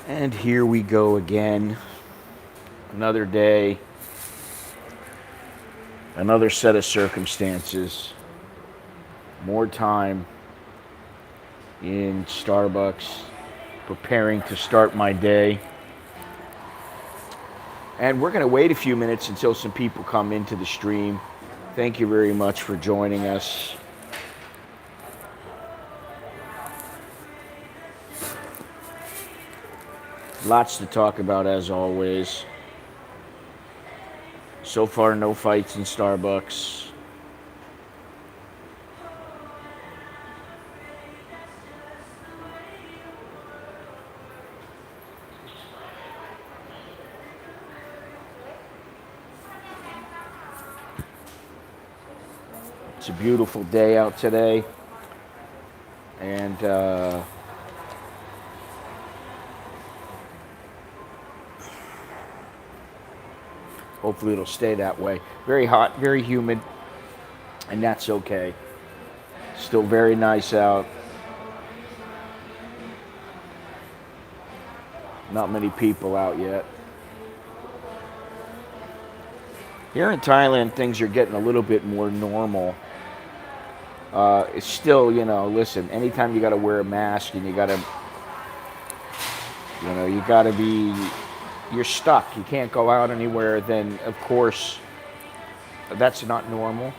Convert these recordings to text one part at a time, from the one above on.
And here we go again. Another day, another set of circumstances, more time in Starbucks, preparing to start my day. And we're going to wait a few minutes until some people come into the stream. Thank you very much for joining us. Lots to talk about as always. So far, no fights in Starbucks. It's a beautiful day out today. And hopefully it'll stay that way. Very hot, very humid, and that's okay. Still very nice out. Not many people out yet. Here in Thailand, things are getting a little bit more normal. It's still, listen, anytime you got to wear a mask and you got to be, you're stuck. You can't go out anywhere, then of course, that's not normal.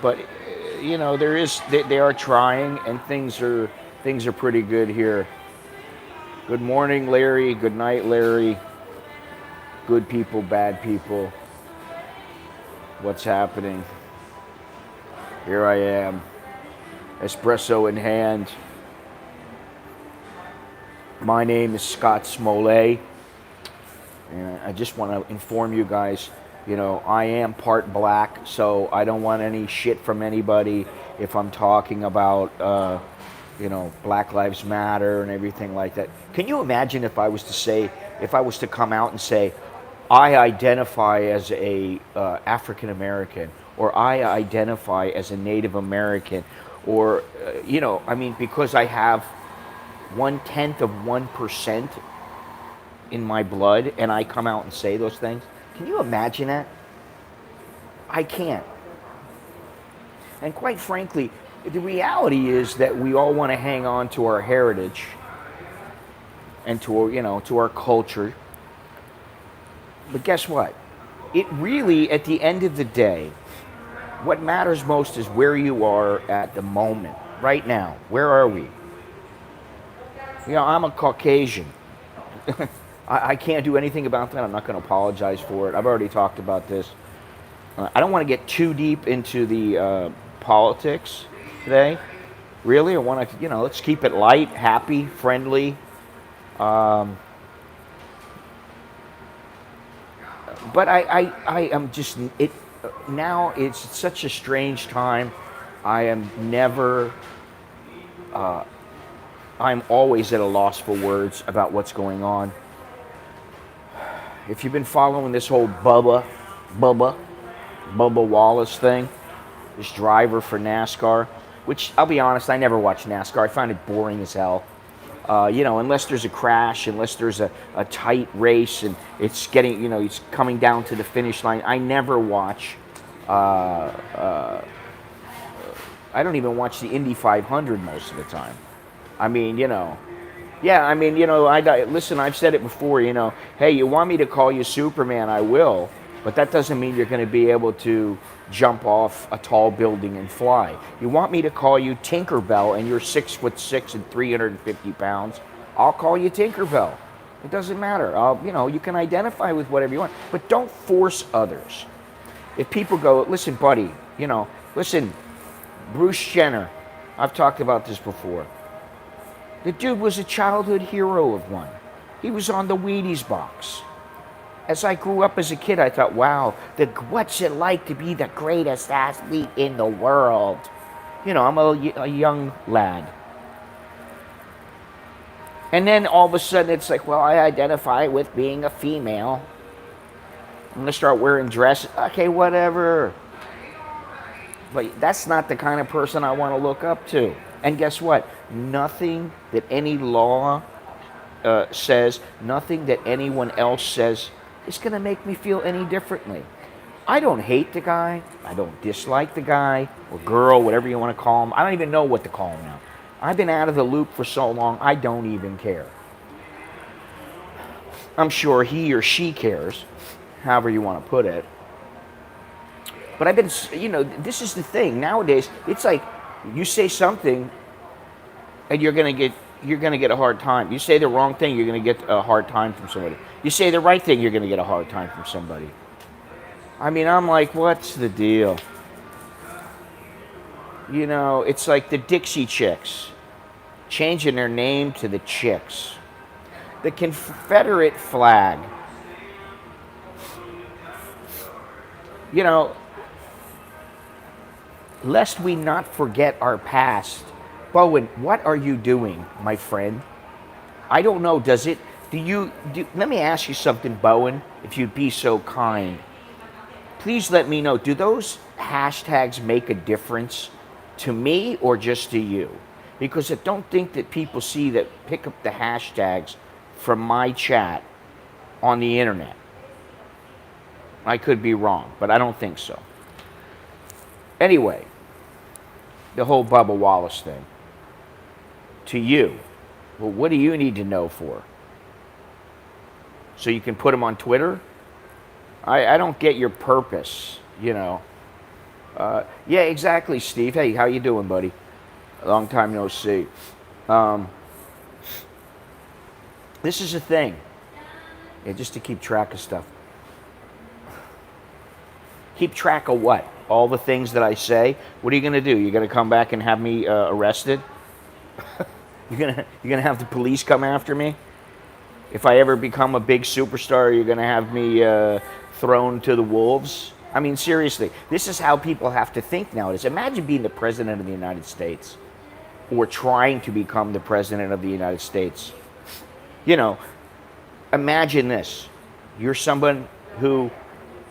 But, they are trying, and things are pretty good here. Good morning, Larry. Good night, Larry. Good people, bad people. What's happening? Here I am, espresso in hand. My name is Scott Smollett, and I just want to inform you guys, I am part black, so I don't want any shit from anybody if I'm talking about, Black Lives Matter and everything like that. Can you imagine if I was to come out and say, I identify as a African American, or I identify as a Native American, or because I have 0.1% in my blood, and I come out and say those things. Can you imagine that? I can't. And quite frankly, the reality is that we all want to hang on to our heritage and to our culture. But guess what? It really, at the end of the day, what matters most is where you are at the moment, right now. Where are we? I'm a Caucasian. I can't do anything about that. I'm not going to apologize for it. I've already talked about this. I don't want to get too deep into the politics today. Really, I want to, let's keep it light, happy, friendly. But I am just, now it's such a strange time. I am never, I'm always at a loss for words about what's going on. If you've been following this whole Bubba Wallace thing, this driver for NASCAR, which I'll be honest, I never watch NASCAR. I find it boring as hell. Unless there's a crash, unless there's a tight race and it's getting, it's coming down to the finish line. I never watch, I don't even watch the Indy 500 most of the time. Listen, I've said it before, hey, you want me to call you Superman, I will, but that doesn't mean you're going to be able to jump off a tall building and fly. You want me to call you Tinkerbell and you're 6'6" and 350 pounds, I'll call you Tinkerbell. It doesn't matter. You can identify with whatever you want, but don't force others. If people go, listen, buddy, listen, Bruce Jenner, I've talked about this before. The dude was a childhood hero of mine. He was on the Wheaties box. As I grew up as a kid, I thought, wow, what's it like to be the greatest athlete in the world? I'm a young lad. And then all of a sudden it's like, well, I identify with being a female. I'm going to start wearing dresses. Okay, whatever. But that's not the kind of person I want to look up to. And guess what? Nothing that any law says, nothing that anyone else says is going to make me feel any differently. I don't hate the guy. I don't dislike the guy or girl, whatever you want to call him. I don't even know what to call him now. I've been out of the loop for so long, I don't even care. I'm sure he or she cares, however you want to put it. But I've been, this is the thing. Nowadays, it's like you say something and you're going to get a hard time. You say the wrong thing, you're going to get a hard time from somebody. You say the right thing, you're going to get a hard time from somebody. I mean, I'm like, what's the deal? It's like the Dixie Chicks changing their name to the Chicks. The Confederate flag. Lest we not forget our past. Bowen, what are you doing, my friend? I don't know, let me ask you something, Bowen, if you'd be so kind. Please let me know, do those hashtags make a difference to me or just to you? Because I don't think that people pick up the hashtags from my chat on the internet. I could be wrong, but I don't think so. Anyway, the whole Bubba Wallace thing. To you, well, what do you need to know for? So you can put them on Twitter? I don't get your purpose, Yeah, exactly, Steve. Hey, how you doing, buddy? Long time no see. This is a thing. Yeah, just to keep track of stuff. Keep track of what? All the things that I say? What are you going to do? You're going to come back and have me arrested? You're gonna have the police come after me? If I ever become a big superstar, you're gonna have me thrown to the wolves? I mean, seriously, this is how people have to think nowadays. Imagine being the president of the United States, or trying to become the president of the United States. Imagine this. You're someone who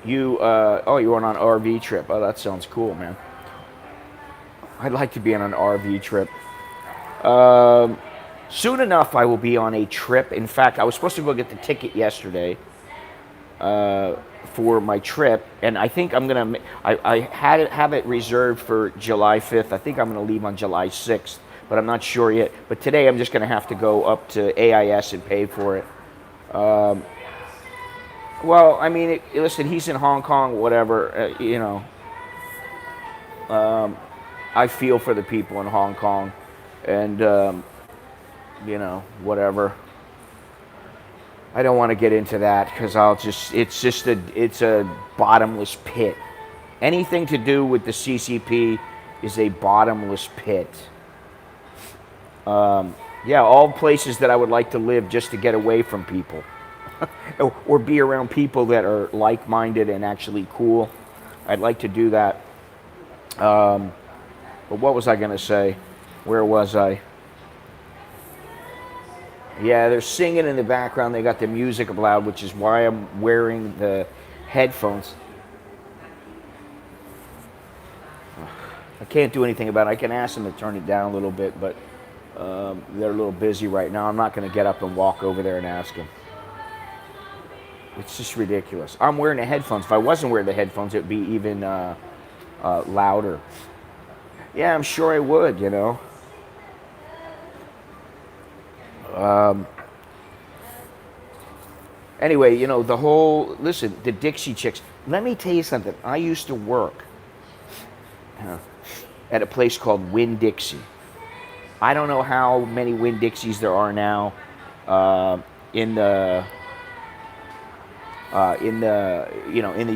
you went on an RV trip. Oh, that sounds cool, man. I'd like to be on an RV trip. Soon enough, I will be on a trip. In fact, I was supposed to go get the ticket yesterday for my trip, and I think I have it reserved for July 5th. I think I'm going to leave on July 6th, but I'm not sure yet. But today, I'm just going to have to go up to AIS and pay for it. Well, I mean, listen, he's in Hong Kong, whatever, I feel for the people in Hong Kong. And, whatever. I don't want to get into that because it's a bottomless pit. Anything to do with the CCP is a bottomless pit. All places that I would like to live just to get away from people. Or be around people that are like-minded and actually cool. I'd like to do that. But what was I going to say? Where was I? Yeah, they're singing in the background. They got the music loud, which is why I'm wearing the headphones. I can't do anything about it. I can ask them to turn it down a little bit, but they're a little busy right now. I'm not going to get up and walk over there and ask them. It's just ridiculous. I'm wearing the headphones. If I wasn't wearing the headphones, it would be even louder. Yeah, I'm sure I would, Anyway, the Dixie Chicks. Let me tell you something. I used to work at a place called Winn-Dixie. I don't know how many Winn-Dixies there are now in the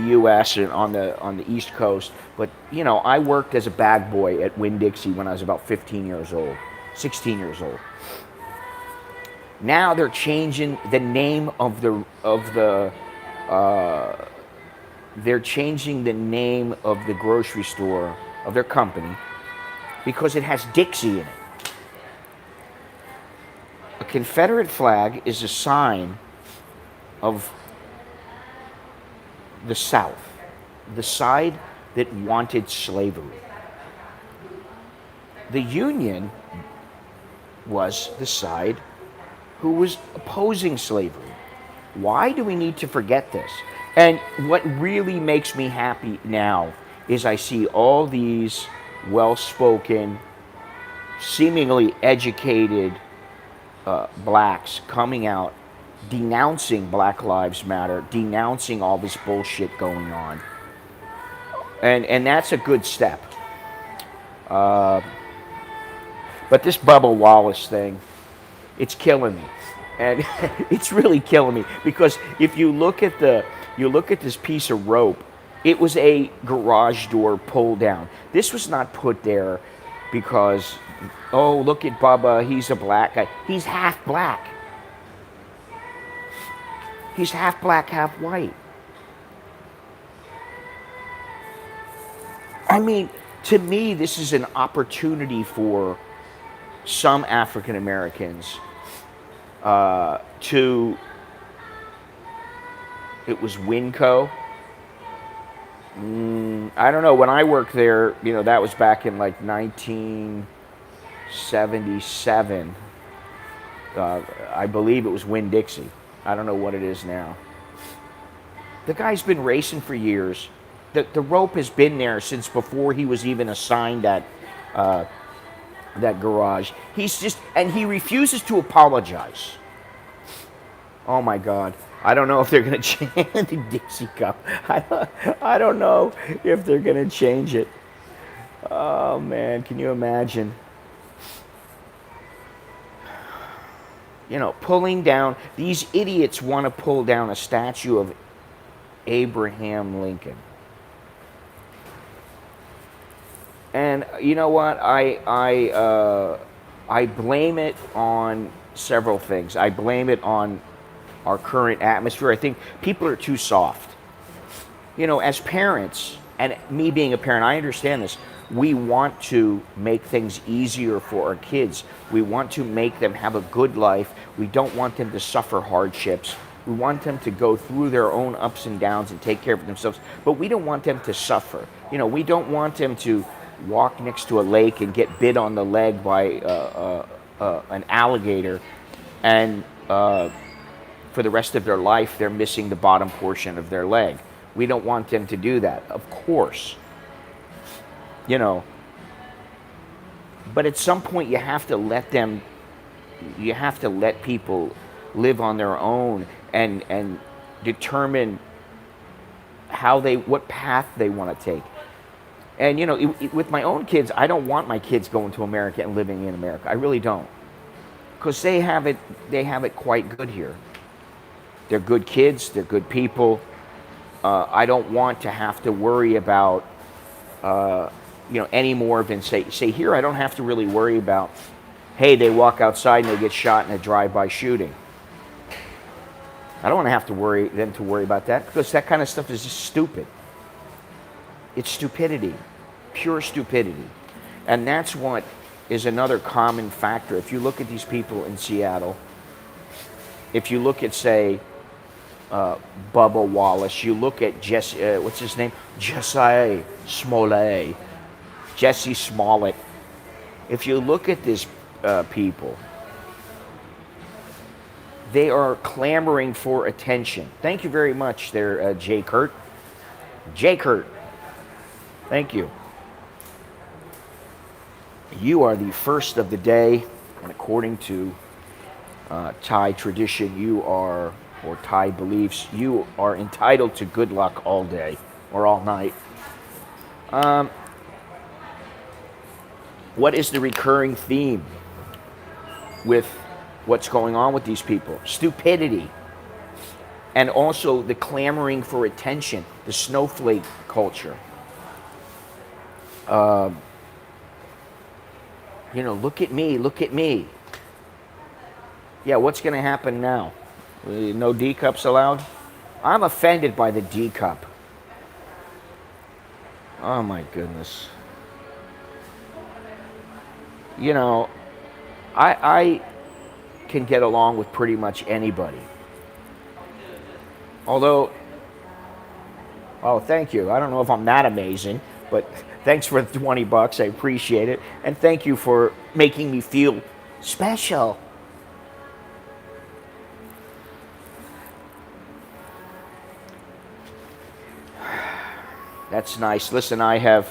U.S. and on the East Coast. But I worked as a bag boy at Winn-Dixie when I was about 16 years old. Now they're changing the name of the grocery store of their company because it has Dixie in it. A Confederate flag is a sign of the South, the side that wanted slavery. The Union was the side who was opposing slavery. Why do we need to forget this? And what really makes me happy now is I see all these well-spoken, seemingly educated blacks coming out, denouncing Black Lives Matter, denouncing all this bullshit going on. And that's a good step. But this Bubba Wallace thing, it's killing me. And it's really killing me because if you look at this piece of rope, it was a garage door pull down. This was not put there because, oh, look at Bubba, he's a black guy. He's half black. He's half black, half white. I mean, to me, this is an opportunity for some African Americans to, it was Winco. I don't know, when I worked there, you know, that was back in like 1977. I believe it was Winn-Dixie. I don't know what it is now. The guy's been racing for years. The rope has been there since before he was even assigned that garage. And he refuses to apologize. Oh my God. I don't know if they're going to change the Dixie Cup. I don't know if they're going to change it. Oh man, can you imagine? You know, pulling down, these idiots want to pull down a statue of Abraham Lincoln. And you know what? I blame it on several things. I blame it on our current atmosphere. I think people are too soft. You know, as parents, and me being a parent, I understand this. We want to make things easier for our kids. We want to make them have a good life. We don't want them to suffer hardships. We want them to go through their own ups and downs and take care of themselves. But we don't want them to suffer. You know, we don't want them to walk next to a lake and get bit on the leg by an alligator, and for the rest of their life they're missing the bottom portion of their leg. We don't want them to do that, of course. You know, but at some point you have to let people live on their own and determine what path they want to take. And you know, with my own kids, I don't want my kids going to America and living in America. I really don't, because they have it quite good here. They're good kids. They're good people. I don't want to have to worry about you know, any more than say here. I don't have to really worry about, hey, they walk outside and they get shot in a drive-by shooting. I don't want to have to worry about that, because that kind of stuff is just stupid. It's stupidity, pure stupidity. And that's what is another common factor. If you look at these people in Seattle, if you look at, say, Bubba Wallace, you look at what's his name? Jussie Smollett. Jesse Smollett. If you look at these people, they are clamoring for attention. Thank you very much there, Jay Kurt. Jay Kurt. Thank you. You are the first of the day, and according to Thai tradition, or Thai beliefs, you are entitled to good luck all day or all night. What is the recurring theme with what's going on with these people? Stupidity. And also the clamoring for attention, the snowflake culture. You know, look at me, look at me. Yeah, what's going to happen now? No D cups allowed? I'm offended by the D cup. Oh my goodness. You know, I can get along with pretty much anybody. Although, oh, thank you. I don't know if I'm that amazing, but thanks for the $20. I appreciate it. And thank you for making me feel special. That's nice. Listen, I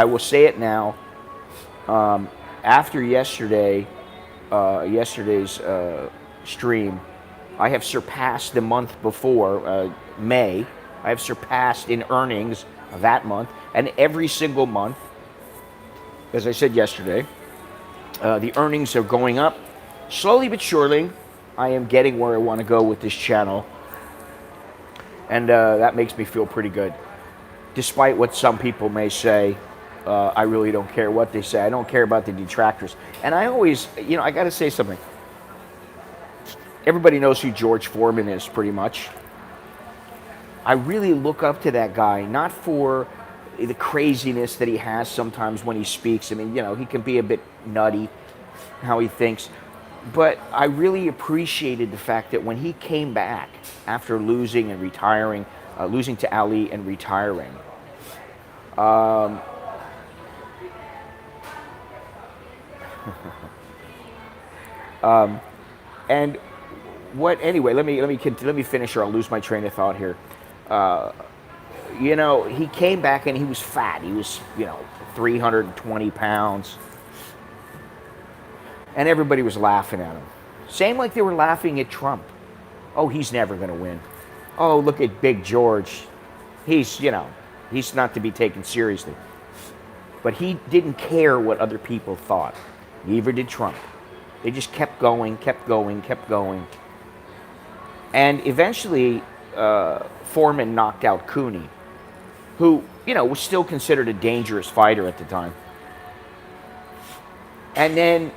will say it now. After yesterday's stream, I have surpassed the month before, May. I have surpassed in earnings that month, and every single month, as I said yesterday, the earnings are going up slowly but surely. I am getting where I want to go with this channel, and that makes me feel pretty good. Despite what some people may say, I really don't care what they say. I don't care about the detractors. And I always, I got to say something. Everybody knows who George Foreman is, pretty much. I really look up to that guy, not for the craziness that he has sometimes when he speaks. I mean, he can be a bit nutty how he thinks. But I really appreciated the fact that when he came back after losing and retiring, losing to Ali and retiring, and what? Anyway, let me finish, or I'll lose my train of thought here. He came back and he was fat. He was 320 pounds, and everybody was laughing at him. Same like they were laughing at Trump. Oh, he's never going to win. Oh, look at Big George. He's not to be taken seriously. But he didn't care what other people thought. Neither did Trump. They just kept going, kept going, kept going. And eventually, Foreman knocked out Cooney, who, was still considered a dangerous fighter at the time. And then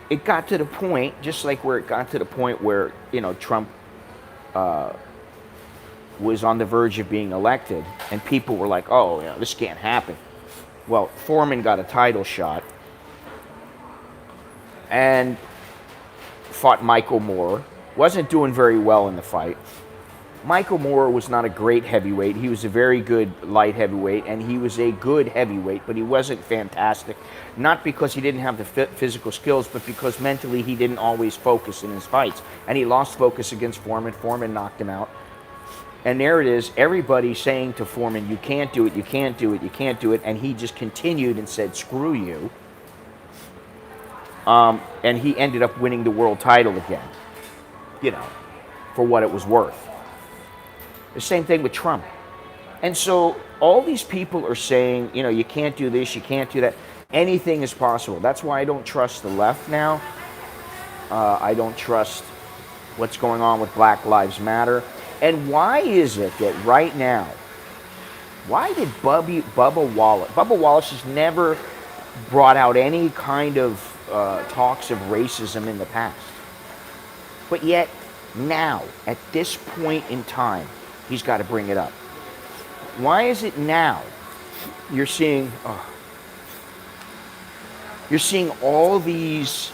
it got to the point, just like where it got to the point where, Trump was on the verge of being elected, and people were like, oh, this can't happen. Well, Foreman got a title shot and fought Michael Moore. Wasn't doing very well in the fight. Michael Moore was not a great heavyweight. He was a very good light heavyweight, and he was a good heavyweight, but he wasn't fantastic. Not because he didn't have the physical skills, but because mentally he didn't always focus in his fights. And he lost focus against Foreman. Foreman knocked him out. And there it is, everybody saying to Foreman, you can't do it, you can't do it, you can't do it. And he just continued and said, screw you. And he ended up winning the world title again, for what it was worth. The same thing with Trump. And so all these people are saying, you can't do this, you can't do that. Anything is possible. That's why I don't trust the left now. I don't trust what's going on with Black Lives Matter. And why is it that right now, why did Bubba Wallace has never brought out any kind of talks of racism in the past. But yet, now, at this point in time, he's got to bring it up. Why is it now you're seeing all these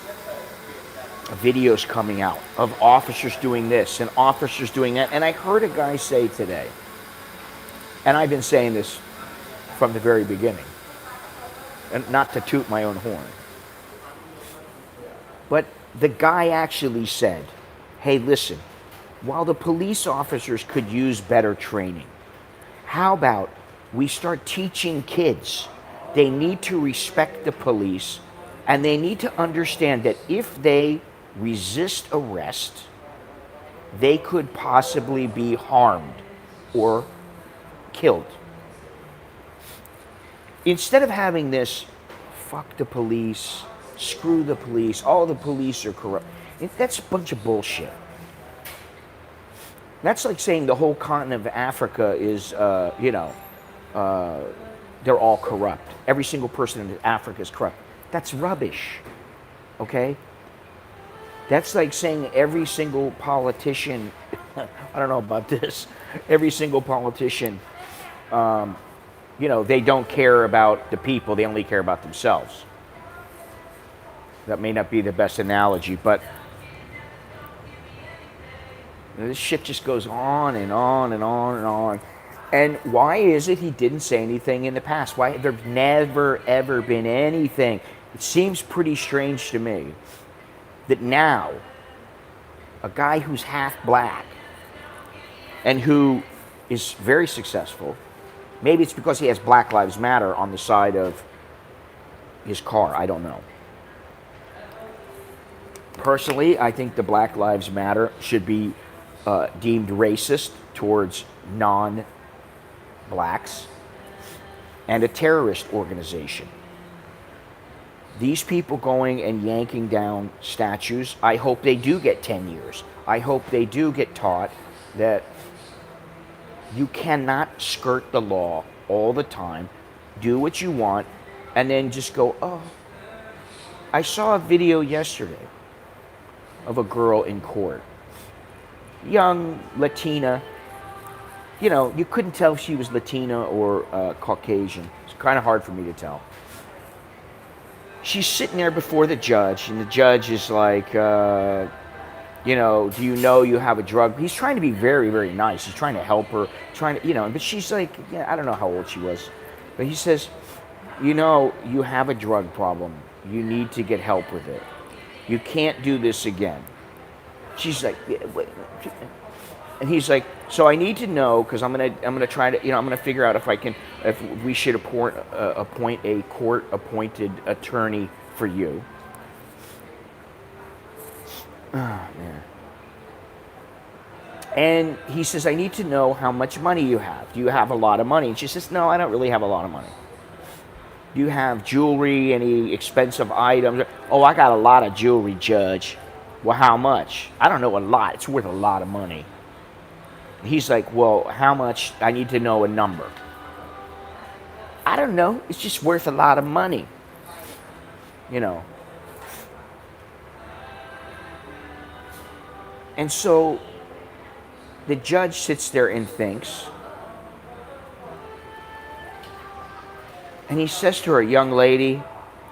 videos coming out of officers doing this and officers doing that? And I heard a guy say today, and I've been saying this from the very beginning, and not to toot my own horn, but the guy actually said, hey, listen, while the police officers could use better training, how about we start teaching kids they need to respect the police, and they need to understand that if they resist arrest, they could possibly be harmed or killed. Instead of having this, fuck the police, screw the police, all the police are corrupt. That's a bunch of bullshit. That's like saying the whole continent of Africa is, they're all corrupt. Every single person in Africa is corrupt. That's rubbish, okay? That's like saying every single politician, I don't know about this, every single politician, they don't care about the people, they only care about themselves. That may not be the best analogy, but this shit just goes on and on and on and on. And why is it he didn't say anything in the past? Why there's never, ever been anything? It seems pretty strange to me that now a guy who's half black and who is very successful Maybe it's because he has Black Lives Matter on the side of his car. I don't know. Personally, I think the Black Lives Matter should be deemed racist towards non-blacks and a terrorist organization. These people going and yanking down statues, I hope they do get 10 years. I hope they do get taught that you cannot skirt the law all the time, do what you want, and then just go, oh. I saw a video yesterday of a girl in court. Young, Latina. You know, you couldn't tell if she was Latina or Caucasian. It's kind of hard for me to tell. She's sitting there before the judge, and the judge is like, you know, do you know you have a drug? He's trying to be very, very nice. He's trying to help her, trying to, you know, but she's like, yeah, I don't know how old she was. But he says, you know, you have a drug problem. You need to get help with it. You can't do this again. She's like, yeah, wait. And he's like, so I need to know, because I'm gonna try to, you know, I'm gonna figure out if we should appoint a court-appointed attorney for you. Oh man. And he says, I need to know how much money you have. Do you have a lot of money? And she says, no, I don't really have a lot of money. Do you have jewelry, any expensive items? Oh, I got a lot of jewelry, Judge. Well, how much? I don't know, a lot. It's worth a lot of money. He's like, well, how much? I need to know a number. I don't know. It's just worth a lot of money. You know. And so the judge sits there and thinks. And he says to her, young lady,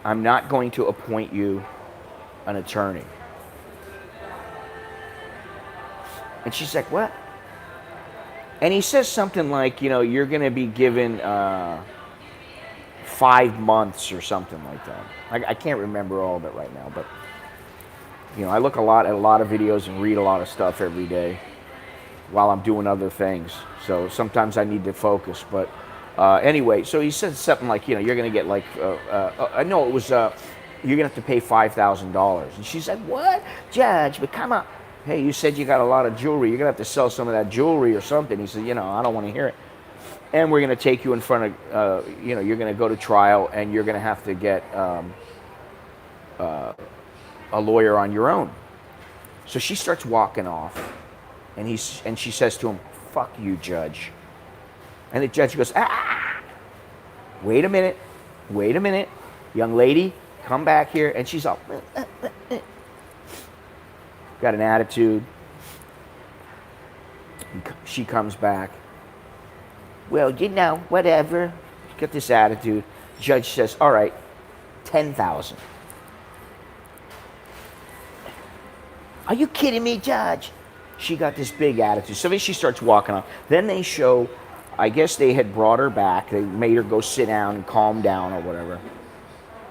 I'm not going to appoint you an attorney. And she's like, what? And he says something like, you know, you're going to be given 5 months or something like that. I can't remember all of it right now, but, you know, I look at a lot of videos and read a lot of stuff every day while I'm doing other things. So sometimes I need to focus. But anyway, so he said something like, you know, you're going to get like, no, it was, you're going to have to pay $5,000. And she said, what? Judge, but come on. Hey, you said you got a lot of jewelry. You're going to have to sell some of that jewelry or something. He said, you know, I don't want to hear it. And we're going to take you in front of, you know, you're going to go to trial, and you're going to have to get a lawyer on your own. So she starts walking off, and she says to him, fuck you, Judge. And the judge goes, wait a minute, young lady, come back here. And she's all, got an attitude. She comes back. Well, you know, whatever. Got this attitude. Judge says, all right, 10,000. Are you kidding me, Judge? She got this big attitude. So then she starts walking off. Then they show, I guess they had brought her back. They made her go sit down and calm down or whatever.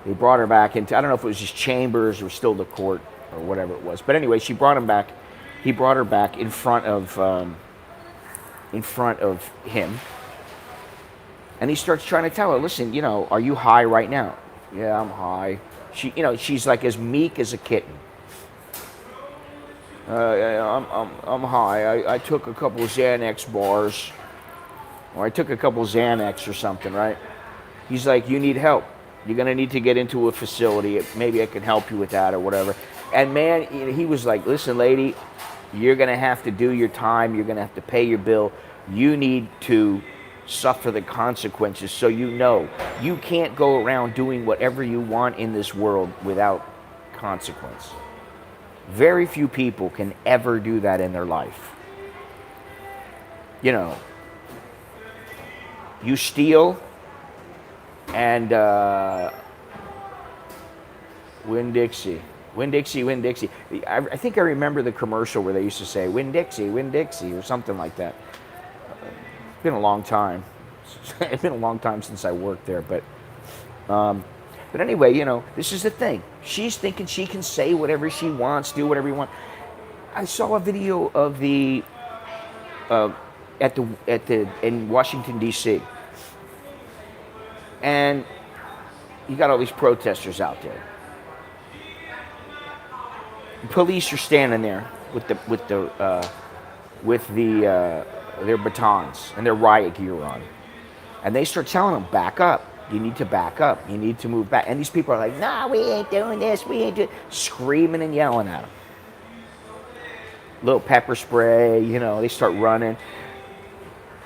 They brought her back into, I don't know if it was just chambers or still the court or whatever it was. But anyway, she brought him back. He brought her back in front of him. And he starts trying to tell her, listen, you know, are you high right now? Yeah, I'm high. She, you know, she's like as meek as a kitten. I'm high. I took a couple of Xanax bars. Or I took a couple of Xanax or something, right? He's like, you need help. You're going to need to get into a facility. Maybe I can help you with that or whatever. And man, he was like, listen, lady, you're going to have to do your time. You're going to have to pay your bill. You need to suffer the consequences, so you know you can't go around doing whatever you want in this world without consequence. Very few people can ever do that in their life. You know, you steal and Winn-Dixie. Winn-Dixie, Winn-Dixie. I think I remember the commercial where they used to say, Winn-Dixie, Winn-Dixie, or something like that. It's been a long time. It's been a long time since I worked there, but anyway, you know, this is the thing. She's thinking she can say whatever she wants, do whatever you want. I saw a video of in Washington D.C. And you got all these protesters out there. Police are standing there with their batons and their riot gear on, and they start telling them, back up. You need to back up. You need to move back. And these people are like, nah, we ain't doing this. We ain't doing, screaming and yelling at them. Little pepper spray, they start running.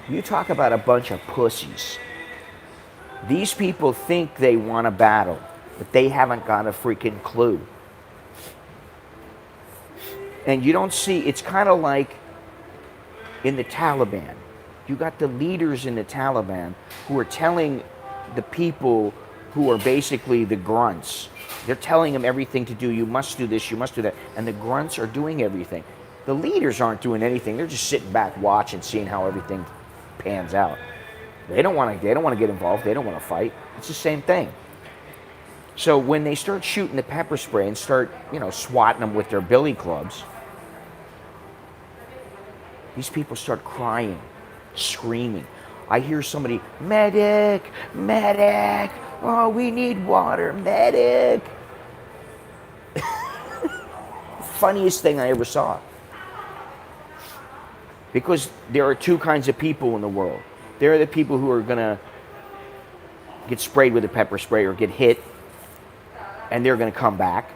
You talk about a bunch of pussies. These people think they want a battle, but they haven't got a freaking clue. And you don't see, it's kind of like in the Taliban. You got the leaders in the Taliban who are telling the people who are basically the grunts. They're telling them everything to do. You must do this, you must do that. And the grunts are doing everything. The leaders aren't doing anything. They're just sitting back watching, seeing how everything pans out. They don't want to get involved. They don't want to fight. It's the same thing. So when they start shooting the pepper spray and start, swatting them with their billy clubs, these people start crying, screaming. I hear somebody, medic, medic, oh, we need water, medic. Funniest thing I ever saw. Because there are two kinds of people in the world. There are the people who are going to get sprayed with a pepper spray or get hit, and they're going to come back,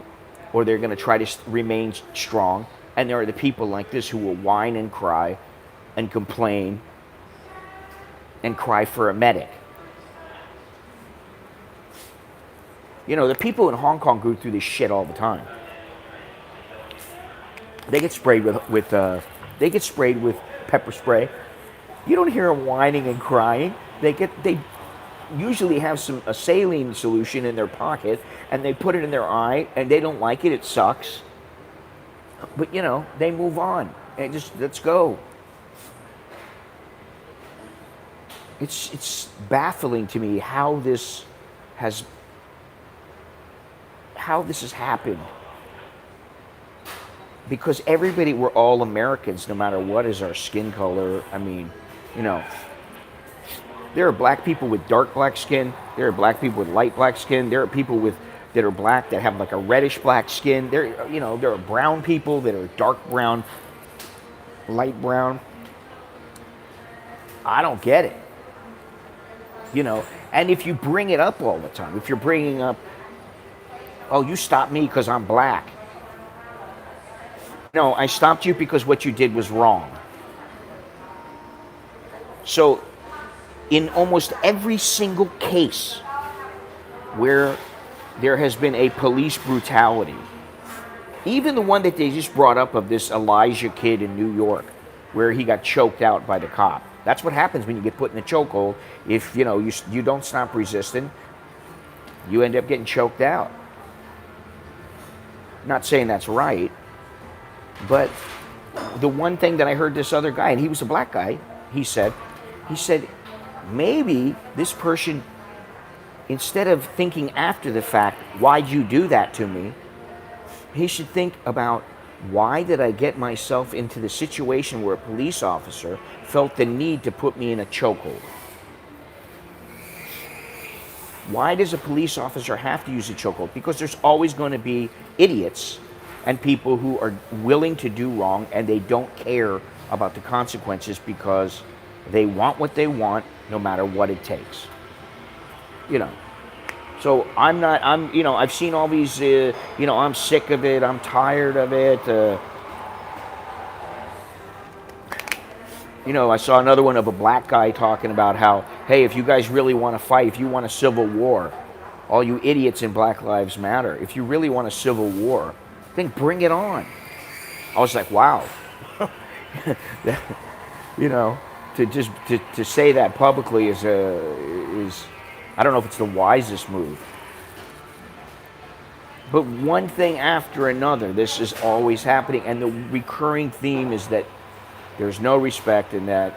or they're going to try to remain strong. And there are the people like this who will whine and cry and complain and cry for a medic. The people in Hong Kong go through this shit all the time. They get sprayed with pepper spray. You don't hear them whining and crying. They usually have a saline solution in their pocket, and they put it in their eye, and they don't like it. It sucks. But they move on and just let's go. It's baffling to me how this has happened. Because we're all Americans, no matter what is our skin color. I mean, there are black people with dark black skin. There are black people with light black skin. There are people that are black that have like a reddish black skin. There are brown people that are dark brown, light brown. I don't get it. And if you bring it up all the time, if you're bringing up, oh, you stopped me because I'm black. No, I stopped you because what you did was wrong. So, in almost every single case where there has been a police brutality, even the one that they just brought up of this Elijah kid in New York, where he got choked out by the cop. That's what happens when you get put in a chokehold. If you don't stop resisting, you end up getting choked out. Not saying that's right, but the one thing that I heard this other guy, and he was a black guy, he said, maybe this person, instead of thinking after the fact, why'd you do that to me? He should think about, why did I get myself into the situation where a police officer felt the need to put me in a chokehold? Why does a police officer have to use a chokehold? Because there's always going to be idiots and people who are willing to do wrong, and they don't care about the consequences because they want what they want no matter what it takes. So I've seen all these, I'm sick of it, I'm tired of it. I saw another one of a black guy talking about how, hey, if you guys really want to fight, if you want a civil war, all you idiots in Black Lives Matter, if you really want a civil war, then bring it on. I was like, wow. To say that publicly is I don't know if it's the wisest move. But one thing after another, this is always happening, and the recurring theme is that there's no respect, and that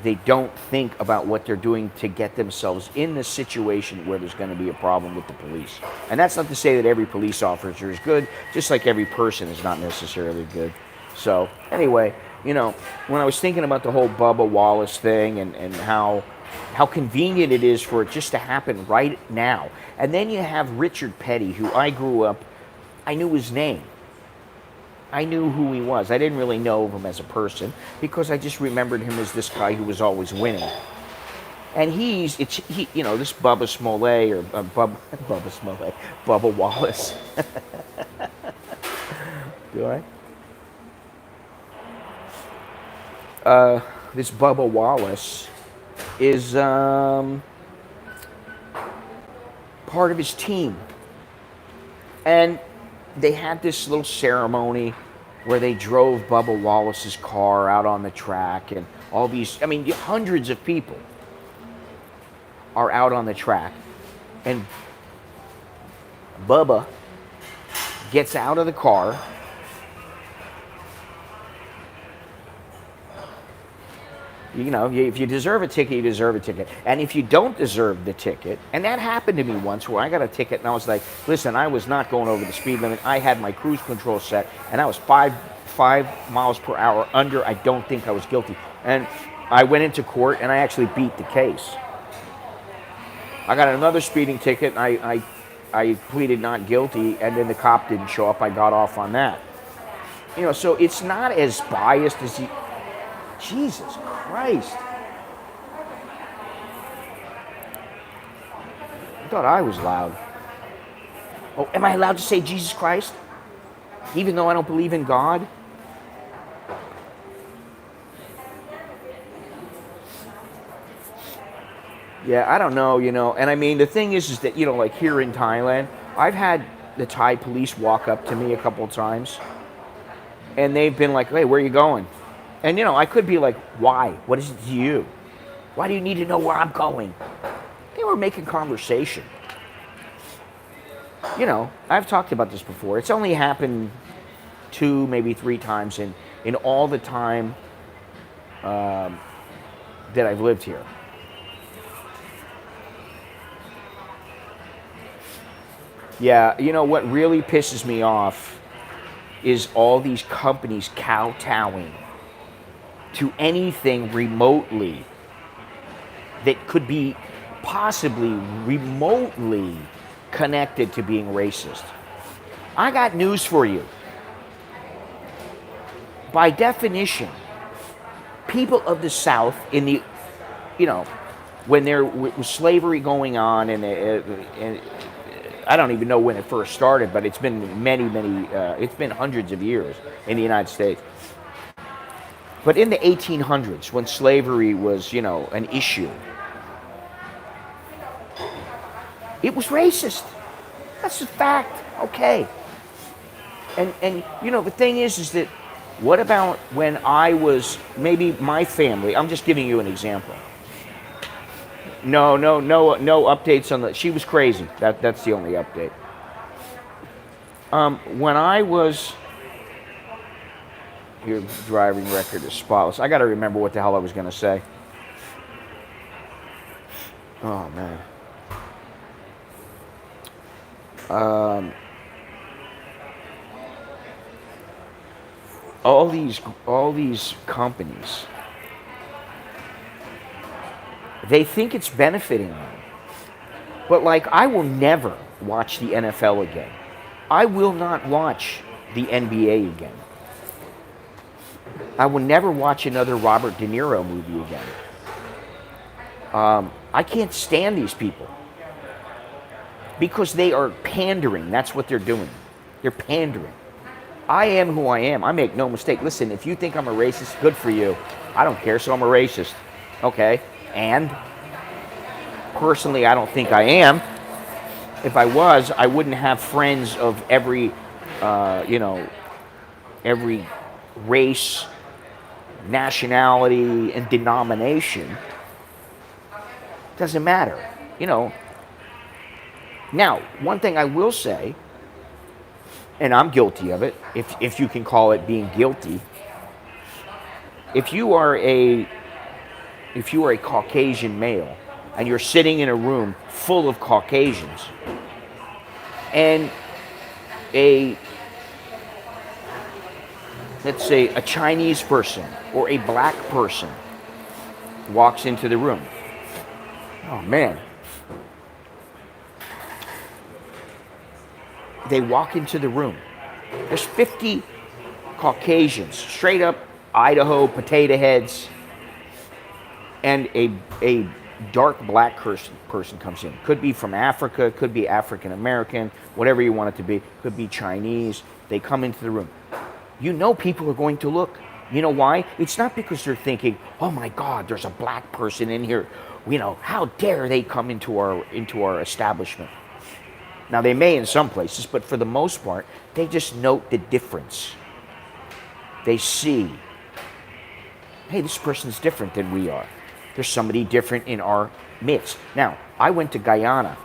they don't think about what they're doing to get themselves in the situation where there's going to be a problem with the police. And that's not to say that every police officer is good, just like every person is not necessarily good. So anyway, when I was thinking about the whole Bubba Wallace thing and how how convenient it is for it just to happen right now. And then you have Richard Petty, who I grew up, I knew his name. I knew who he was. I didn't really know him as a person because I just remembered him as this guy who was always winning. And this Bubba Smollett or Bubba Smollett, Bubba Wallace. Do I? This Bubba Wallace is part of his team. And they had this little ceremony where they drove Bubba Wallace's car out on the track, and all these, hundreds of people are out on the track. And Bubba gets out of the car, if you deserve a ticket, you deserve a ticket. And if you don't deserve the ticket, and that happened to me once where I got a ticket and I was like, listen, I was not going over the speed limit. I had my cruise control set and I was five miles per hour under. I don't think I was guilty. And I went into court and I actually beat the case. I got another speeding ticket and I pleaded not guilty, and then the cop didn't show up. I got off on that. So it's not as biased as you... Jesus Christ. I thought I was loud. Oh, am I allowed to say Jesus Christ? Even though I don't believe in God? Yeah, I don't know, And the thing is that, like here in Thailand, I've had the Thai police walk up to me a couple of times. And they've been like, hey, where are you going? And, I could be like, why? What is it to you? Why do you need to know where I'm going? They were making conversation. I've talked about this before. It's only happened 2, maybe 3 times in all the time that I've lived here. Yeah, what really pisses me off is all these companies kowtowing to anything remotely that could be possibly remotely connected to being racist. I got news for you. By definition, people of the South in the, when there was slavery going on, and I don't even know when it first started, but it's been it's been hundreds of years in the United States. But in the 1800s, when slavery was, an issue, it was racist. That's a fact. Okay. And the thing is that what about when I was, maybe my family, I'm just giving you an example. No updates on she was crazy. That's the only update. When I was... Your driving record is spotless. I got to remember what the hell I was going to say. Oh, man. All these companies, they think it's benefiting them. But I will never watch the NFL again. I will not watch the NBA again. I will never watch another Robert De Niro movie again. I can't stand these people because they are pandering. That's what they're doing. They're pandering. I am who I am. I make no mistake. Listen, if you think I'm a racist, good for you. I don't care, so I'm a racist. Okay? And personally, I don't think I am. If I was, I wouldn't have friends of every race, nationality, and denomination. Doesn't matter, Now, one thing I will say, and I'm guilty of it, if you can call it being guilty, if you are a Caucasian male and you're sitting in a room full of Caucasians, and let's say a Chinese person or a black person walks into the room, Oh man. They walk into the room. There's 50 Caucasians, straight up Idaho potato heads, and a dark black person comes in. Could be from Africa, could be African American, whatever you want it to be. Could be Chinese. They come into the room. You know people are going to look. You know why? It's not because they're thinking, oh my God, there's a black person in here. You know, how dare they come into our establishment? Now they may in some places, but for the most part, they just note the difference. They see, hey, this person's different than we are. There's somebody different in our midst. Now, I went to Guyana.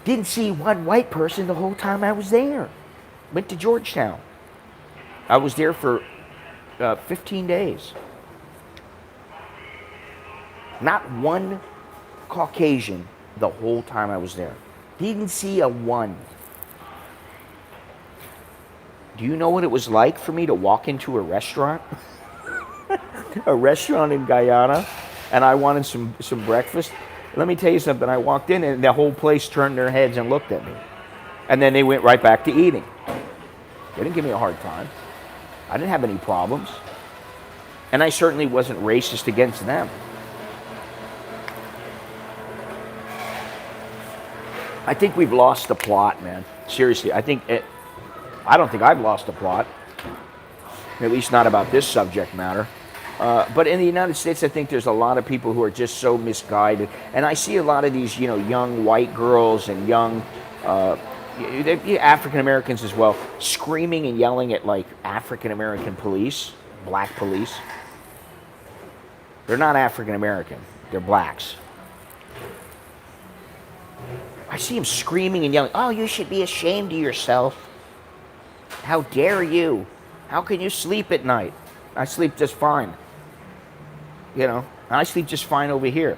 Didn't see one white person the whole time I was there. Went to Georgetown. I was there for 15 days. Not one Caucasian the whole time I was there. Didn't see a one. Do you know what it was like for me to walk into a restaurant? A restaurant in Guyana, and I wanted some breakfast. Let me tell you something. I walked in and the whole place turned their heads and looked at me. And then they went right back to eating. They didn't give me a hard time. I didn't have any problems. And I certainly wasn't racist against them. I think we've lost the plot, man. Seriously, I don't think I've lost the plot. At least not about this subject matter. But in the United States, I think there's a lot of people who are just so misguided. And I see a lot of these, young white girls and young African Americans as well, screaming and yelling at like African American police, black police. They're not African American. They're blacks. I see them screaming and yelling, oh, you should be ashamed of yourself. How dare you? How can you sleep at night? I sleep just fine. I sleep just fine over here.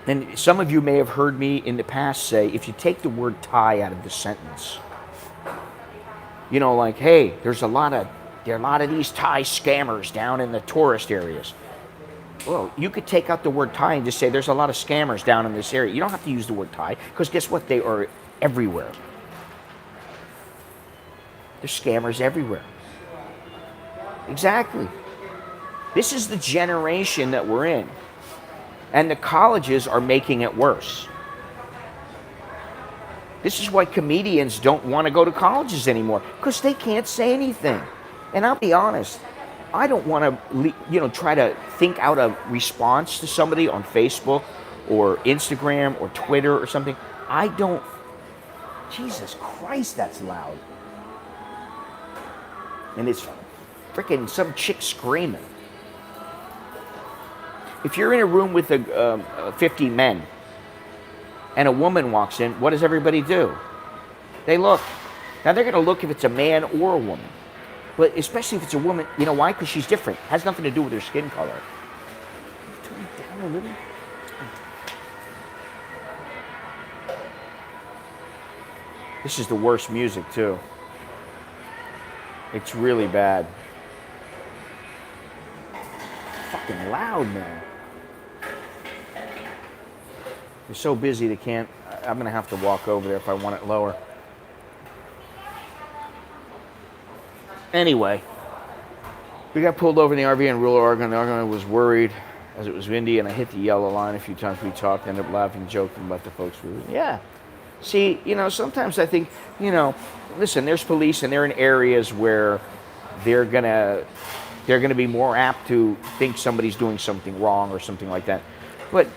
And some of you may have heard me in the past say, if you take the word Thai out of the sentence, like, hey, there are a lot of these Thai scammers down in the tourist areas. Well, you could take out the word Thai and just say there's a lot of scammers down in this area. You don't have to use the word Thai, because guess what? They are everywhere. There's scammers everywhere. Exactly. This is the generation that we're in. And the colleges are making it worse. This is why comedians don't want to go to colleges anymore, because they can't say anything. And I'll be honest, I don't want to, try to think out a response to somebody on Facebook or Instagram or Twitter or something. I don't. Jesus Christ, that's loud. And it's freaking some chick screaming. If you're in a room with 50 men and a woman walks in, what does everybody do? They look. Now they're going to look if it's a man or a woman. But especially if it's a woman, you know why? Because she's different. It has nothing to do with her skin color. Turn it down a little. This is the worst music, too. It's really bad. Fucking loud, man. They're so busy they can't. I'm going to have to walk over there if I want it lower. Anyway, we got pulled over in the RV in rural Oregon. The Oregon was worried as it was windy, and I hit the yellow line a few times. We talked, ended up laughing, joking about the folks. Yeah. See, sometimes I think, listen, there's police, and they're in areas where they're gonna be more apt to think somebody's doing something wrong or something like that. But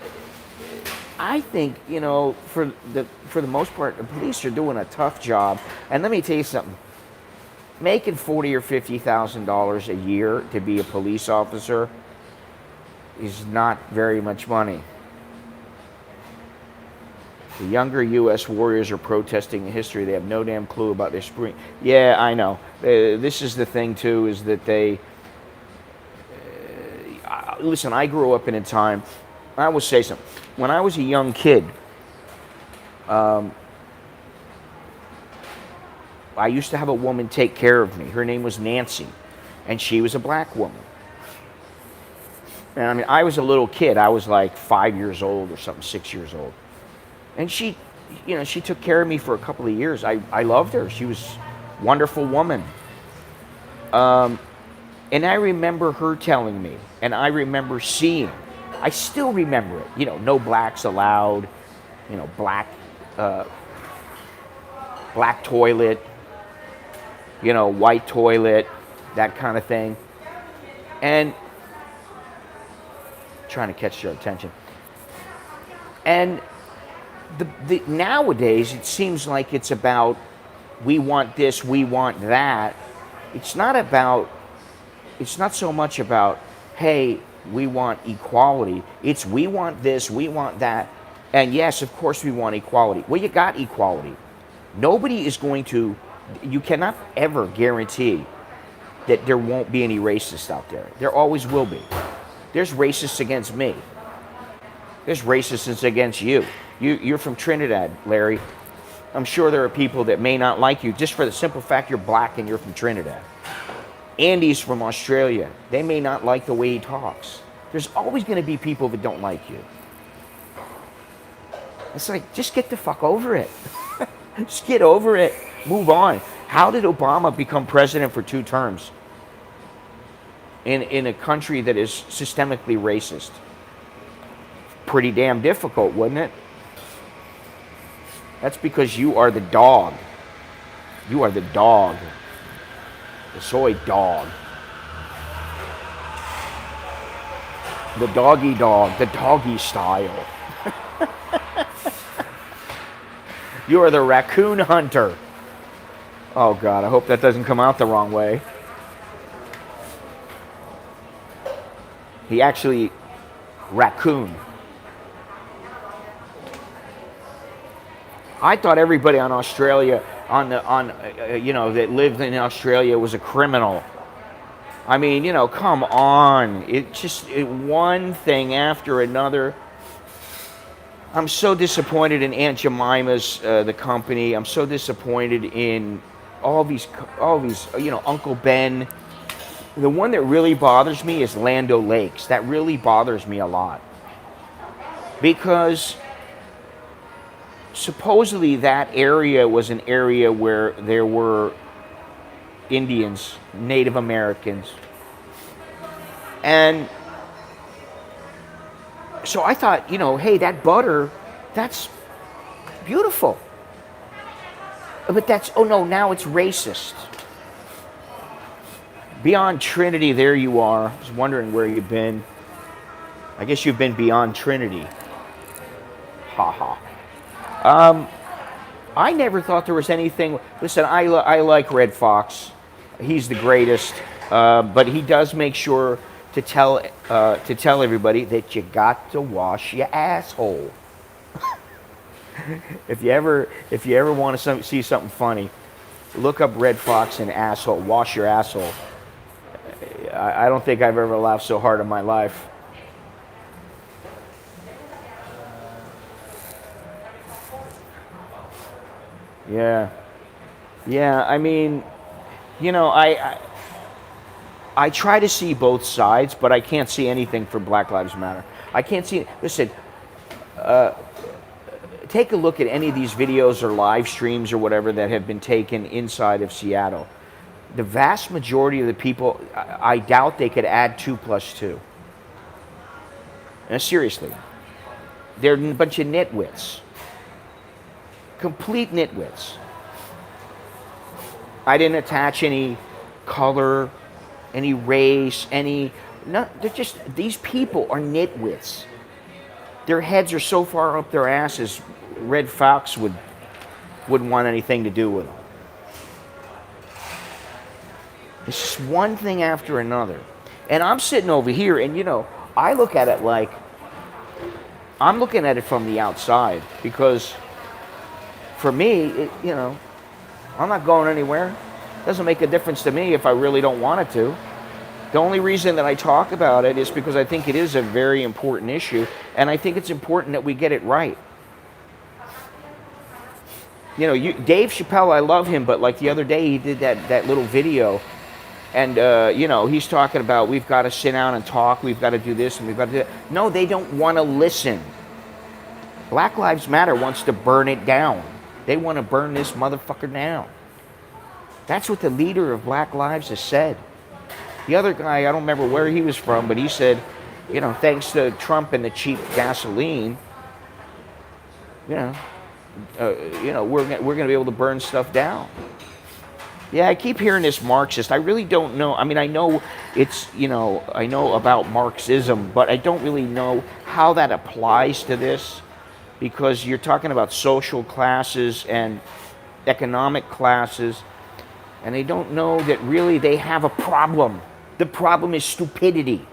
I think, for the most part, the police are doing a tough job. And let me tell you something. Making $40,000 or $50,000 a year to be a police officer is not very much money. The younger U.S. warriors are protesting the history. They have no damn clue about their spring. Yeah, I know. This is the thing, too, is that they... listen, I grew up in a time... I will say something. When I was a young kid... I used to have a woman take care of me. Her name was Nancy, and she was a black woman. And I mean, I was a little kid. I was like 5 years old or something, 6 years old. And she, you know, she took care of me for a couple of years. I loved her. She was a wonderful woman. And I remember her telling me, and I remember seeing, I still remember it, you know, no blacks allowed, you know, black toilet, you know, white toilet, that kind of thing. And trying to catch your attention. And the nowadays, it seems like it's about, we want this, we want that. It's not so much about, hey, we want equality. It's we want this, we want that. And yes, of course we want equality. Well, you got equality. Nobody is going to, you cannot ever guarantee that there won't be any racists out there. There always will be. There's racists against me. There's racists against you. You're from Trinidad, Larry. I'm sure there are people that may not like you just for the simple fact you're black and you're from Trinidad. Andy's from Australia. They may not like the way he talks. There's always going to be people that don't like you. It's like, just get the fuck over it. Just get over it. Move on. How did Obama become president for 2 terms in a country that is systemically racist? Pretty damn difficult, wasn't it? That's because you are the dog. You are the dog. The soy dog. The doggy dog. The doggy style. You are the raccoon hunter. Oh God, I hope that doesn't come out the wrong way. He actually, raccoon. I thought everybody on Australia, you know, that lived in Australia was a criminal. I mean, you know, come on. It just, one thing after another. I'm so disappointed in Aunt Jemima's, the company. I'm so disappointed in all these, you know, Uncle Ben. The one that really bothers me is Land O'Lakes. That really bothers me a lot. Because supposedly that area was an area where there were Indians, Native Americans. And so I thought, you know, hey, that butter, that's beautiful. But that's, oh no, now it's racist. Beyond Trinity, there you are. I was wondering where you've been. I guess you've been beyond Trinity. Ha ha. I never thought there was anything. Listen, I like Red Fox. He's the greatest. But he does make sure to tell everybody that you got to wash your asshole. If you ever want to see something funny, look up Red Fox and asshole. Wash your asshole. I don't think I've ever laughed so hard in my life. Yeah. I mean, you know, I try to see both sides, but I can't see anything for Black Lives Matter. I can't see. Listen, take a look at any of these videos or live streams or whatever that have been taken inside of Seattle. The vast majority of the people, I doubt they could add 2 + 2. Now, seriously, they're a bunch of nitwits. Complete nitwits. I didn't attach any color, any race, no, they're just, these people are nitwits. Their heads are so far up their asses, Red Fox wouldn't want anything to do with them. It's just one thing after another. And I'm sitting over here, and you know, I look at it like, I'm looking at it from the outside, because for me, you know, I'm not going anywhere. It doesn't make a difference to me if I really don't want it to. The only reason that I talk about it is because I think it is a very important issue, and I think it's important that we get it right. You know, Dave Chappelle, I love him, but like the other day he did that little video And he's talking about we've got to sit down and talk, we've got to do this and we've got to do that. No, they don't want to listen. Black Lives Matter wants to burn it down. They want to burn this motherfucker down. That's what the leader of Black Lives has said. The other guy, I don't remember where he was from, but he said, thanks to Trump and the cheap gasoline, we're going to be able to burn stuff down. Yeah, I keep hearing this Marxist. I really don't know. I mean, I know I know about Marxism, but I don't really know how that applies to this, because you're talking about social classes and economic classes, and they don't know that really they have a problem. The problem is stupidity.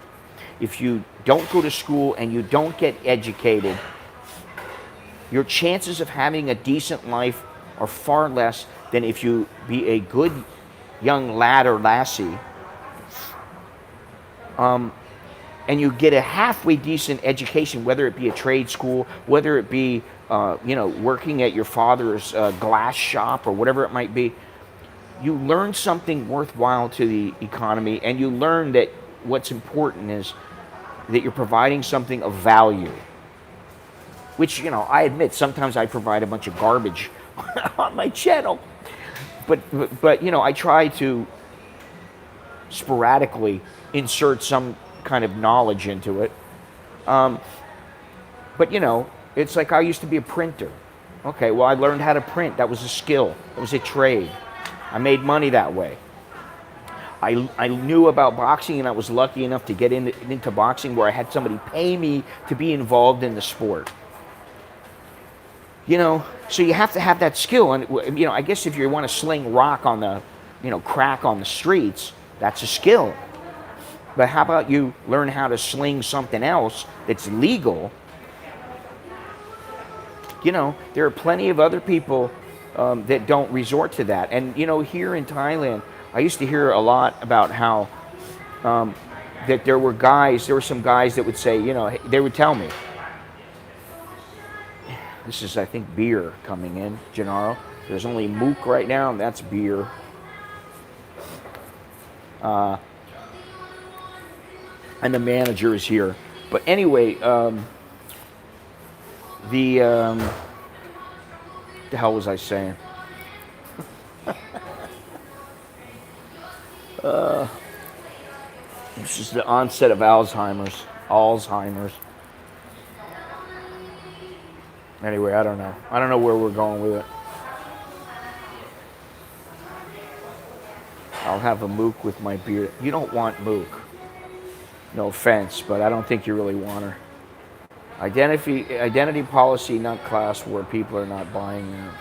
If you don't go to school and you don't get educated, your chances of having a decent life are far less than if you be a good young lad or lassie, and you get a halfway decent education, whether it be a trade school, whether it be working at your father's glass shop or whatever it might be. You learn something worthwhile to the economy, and you learn that what's important is that you're providing something of value. Which, I admit, sometimes I provide a bunch of garbage on my channel. But I try to sporadically insert some kind of knowledge into it. But it's like I used to be a printer. Okay, well, I learned how to print. That was a skill. It was a trade. I made money that way. I knew about boxing, and I was lucky enough to get into boxing where I had somebody pay me to be involved in the sport. So you have to have that skill. And, I guess if you want to sling rock on the, crack on the streets, that's a skill. But how about you learn how to sling something else that's legal? There are plenty of other people that don't resort to that. And, here in Thailand, I used to hear a lot about how that there were some guys that would say, they would tell me, this is, I think, beer coming in, Gennaro. There's only mook right now, and that's beer. And the manager is here. But anyway, the hell was I saying? This is the onset of Alzheimer's. Anyway, I don't know. I don't know where we're going with it. I'll have a mook with my beer. You don't want mook. No offense, but I don't think you really want her. Identity policy, not class war. People are not buying that.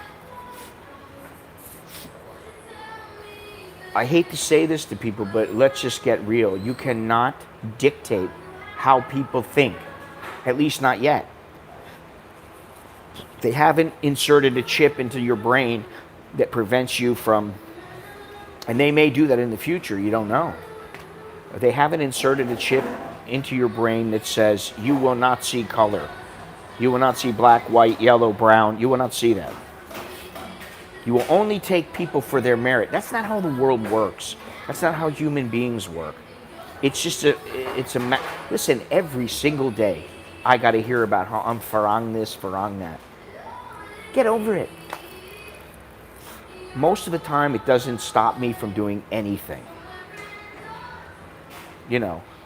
I hate to say this to people, but let's just get real. You cannot dictate how people think. At least not yet. They haven't inserted a chip into your brain that prevents you from, and they may do that in the future, you don't know. They haven't inserted a chip into your brain that says you will not see color. You will not see black, white, yellow, brown. You will not see that. You will only take people for their merit. That's not how the world works. That's not how human beings work. It's just listen, every single day I got to hear about how I'm farang this, farang that. Get over it. Most of the time, it doesn't stop me from doing anything.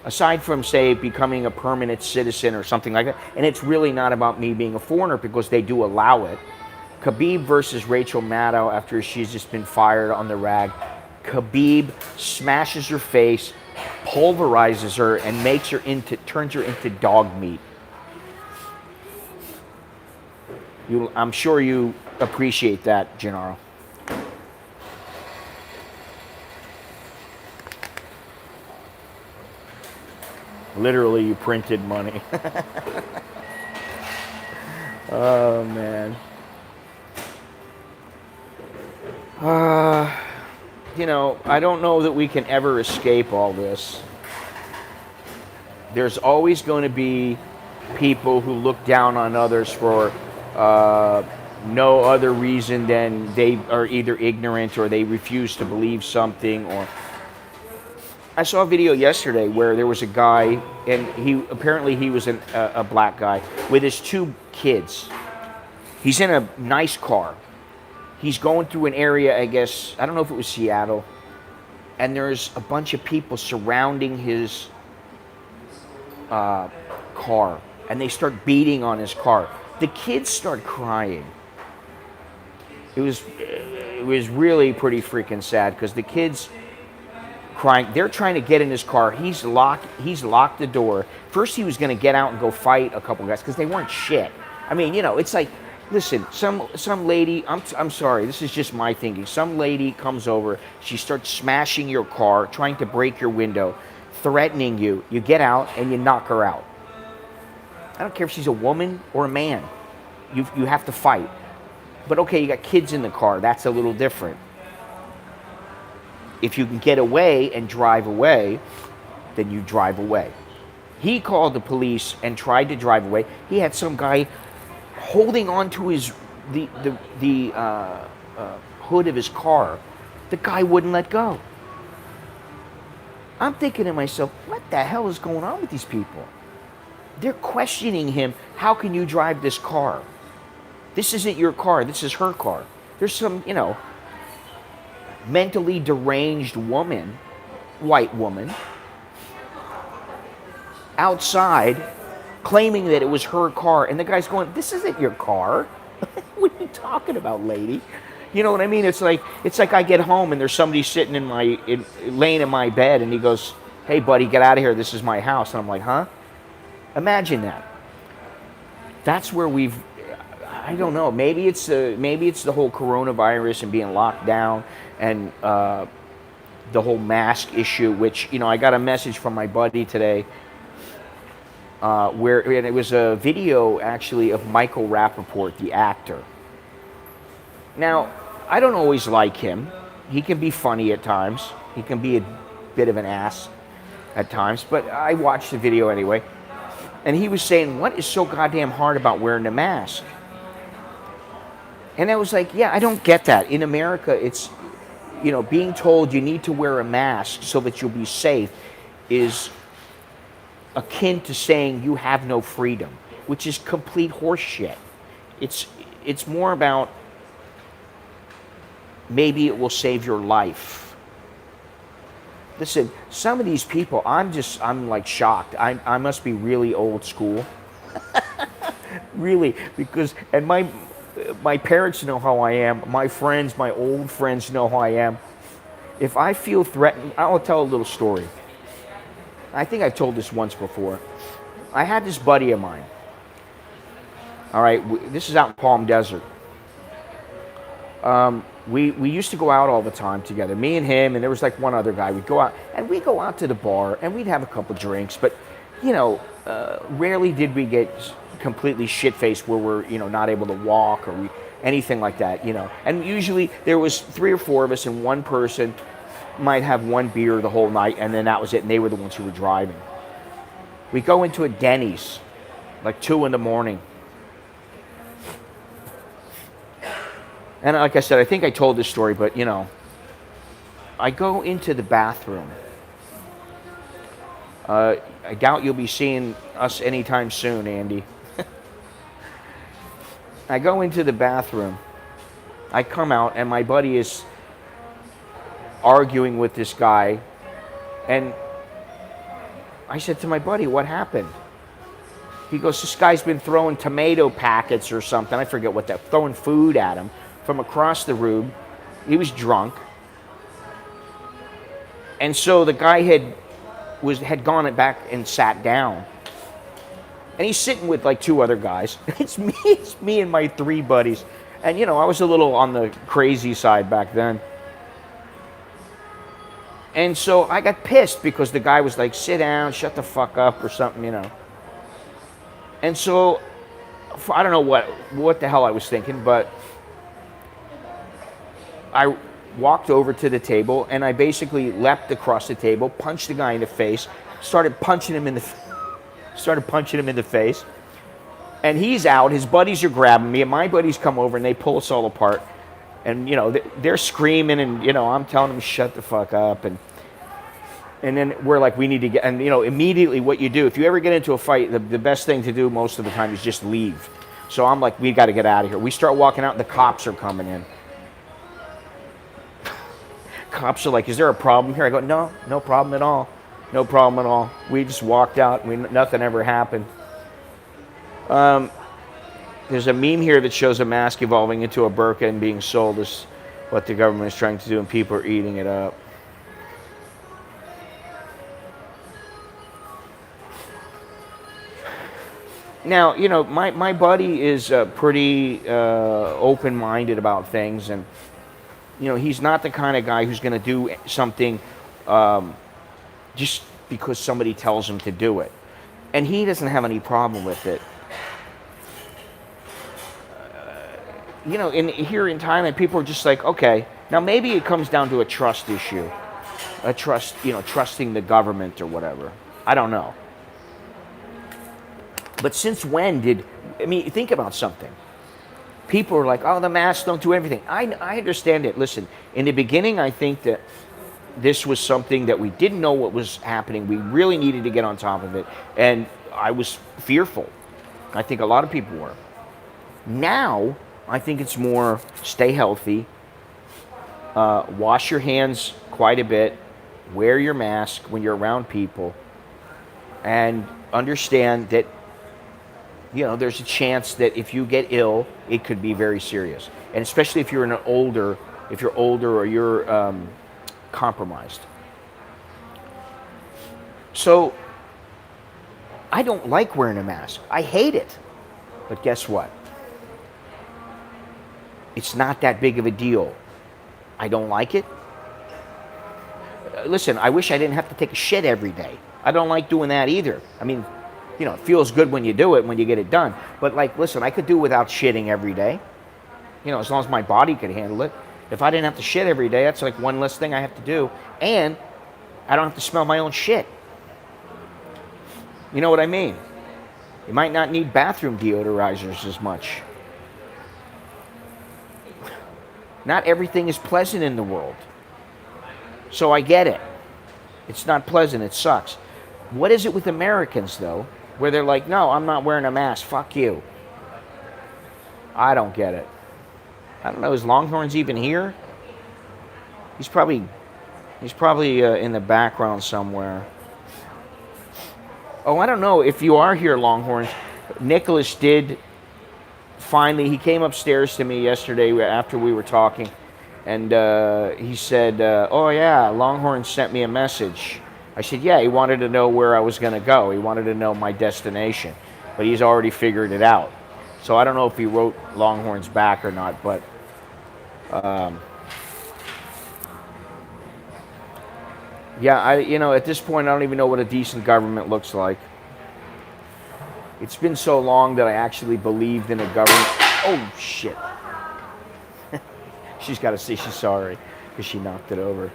Aside from, say, becoming a permanent citizen or something like that. And it's really not about me being a foreigner, because they do allow it. Khabib versus Rachel Maddow after she's just been fired on the rag. Khabib smashes her face, pulverizes her, and turns her into dog meat. I'm sure you appreciate that, Gennaro. Literally, you printed money. Oh, man. I don't know that we can ever escape all this. There's always going to be people who look down on others for no other reason than they are either ignorant or they refuse to believe something, or I saw a video yesterday where there was a guy, and he was a black guy with his two kids. He's in a nice car. He's going through an area, I guess, I don't know if it was Seattle, and there's a bunch of people surrounding his car, and they start beating on his car. The kids start crying. It was really pretty freaking sad because the kids crying. They're trying to get in his car. He's locked the door. First, he was going to get out and go fight a couple guys because they weren't shit. I mean, it's like, listen, some lady. I'm sorry. This is just my thinking. Some lady comes over. She starts smashing your car, trying to break your window, threatening you. You get out and you knock her out. I don't care if she's a woman or a man. You have to fight. But okay, you got kids in the car. That's a little different. If you can get away and drive away, then you drive away. He called the police and tried to drive away. He had some guy holding onto the hood of his car. The guy wouldn't let go. I'm thinking to myself, what the hell is going on with these people? They're questioning him. How can you drive this car? This isn't your car. This is her car. There's some, mentally deranged woman, white woman, outside claiming that it was her car. And the guy's going, this isn't your car. What are you talking about, lady? You know what I mean? It's like I get home and there's somebody sitting laying in my bed and he goes, hey, buddy, get out of here. This is my house. And I'm like, huh? Imagine that. That's where I don't know. Maybe it's the whole coronavirus and being locked down and the whole mask issue. Which I got a message from my buddy today, and it was a video actually of Michael Rappaport, the actor. Now, I don't always like him. He can be funny at times. He can be a bit of an ass at times. But I watched the video anyway, and he was saying, "What is so goddamn hard about wearing a mask?" And I was like, yeah, I don't get that. In America, it's, being told you need to wear a mask so that you'll be safe is akin to saying you have no freedom, which is complete horseshit. It's more about maybe it will save your life. Listen, some of these people, I'm like shocked. I must be really old school. Really, because, and my parents know how I am. My old friends know how I am. If I feel threatened, I'll tell a little story. I think I've told this once before. I had this buddy of mine. All right, this is out in Palm Desert. We used to go out all the time together, me and him, and there was like one other guy. We'd go out to the bar, and we'd have a couple drinks, but rarely did we get completely shit-faced where we're not able to walk or anything like that. And usually there was 3 or 4 of us, and one person might have one beer the whole night, and then that was it, and they were the ones who were driving. We go into a Denny's like 2 in the morning, and like I said, I think I told this story, but I go into the bathroom. I doubt you'll be seeing us anytime soon, Andy. I go into the bathroom. I come out, and my buddy is arguing with this guy. And I said to my buddy, what happened? He goes, this guy's been throwing tomato packets or something. I forget what that, throwing food at him from across the room. He was drunk. And so the guy had gone back and sat down. And he's sitting with like 2 other guys. It's me and my 3 buddies. And I was a little on the crazy side back then. And so I got pissed because the guy was like, sit down, shut the fuck up or something, And so I don't know what the hell I was thinking, but I walked over to the table and I basically leapt across the table, punched the guy in the face, started punching him in the face, and he's out. His buddies are grabbing me, and my buddies come over and they pull us all apart. And they're screaming, and I'm telling them shut the fuck up. And And then we're like, we need to get, and immediately what you do, if you ever get into a fight, the best thing to do most of the time is just leave. So I'm like, we got to get out of here. We start walking out, and the cops are coming in. Cops are like, is there a problem here? I go, no, no problem at all. No problem at all. We just walked out. Nothing ever happened. There's a meme here that shows a mask evolving into a burqa and being sold as what the government is trying to do, and people are eating it up. Now, my buddy is pretty open-minded about things, and he's not the kind of guy who's going to do something just because somebody tells him to do it. And he doesn't have any problem with it. Here in Thailand, people are just like, okay, now maybe it comes down to a trust issue. Trusting the government or whatever. I don't know. But since when think about something. People are like, oh, the masks don't do everything. I understand it. Listen, in the beginning, I think that this was something that we didn't know what was happening. We really needed to get on top of it. And I was fearful. I think a lot of people were. Now, I think it's more stay healthy, wash your hands quite a bit, wear your mask when you're around people, and understand that there's a chance that if you get ill, it could be very serious. And especially if you're older or you're compromised. So, I don't like wearing a mask. I hate it. But guess what? It's not that big of a deal. I don't like it. Listen, I wish I didn't have to take a shit every day. I don't like doing that either. I mean, it feels good when you do it, when you get it done. But listen, I could do without shitting every day. As long as my body could handle it. If I didn't have to shit every day, that's like one less thing I have to do. And I don't have to smell my own shit. You know what I mean? You might not need bathroom deodorizers as much. Not everything is pleasant in the world. So I get it. It's not pleasant. It sucks. What is it with Americans, though, where they're like, no, I'm not wearing a mask. Fuck you. I don't get it. I don't know. Is Longhorns even here? He's probably in the background somewhere. Oh, I don't know if you are here, Longhorns. Nicholas did finally, he came upstairs to me yesterday after we were talking, and he said, oh yeah, Longhorn sent me a message. I said, yeah, he wanted to know where I was going to go. He wanted to know my destination, but he's already figured it out. So I don't know if he wrote Longhorns back or not, but yeah, at this point, I don't even know what a decent government looks like. It's been so long that I actually believed in a government. Oh, shit. She's got to say she's sorry because she knocked it over.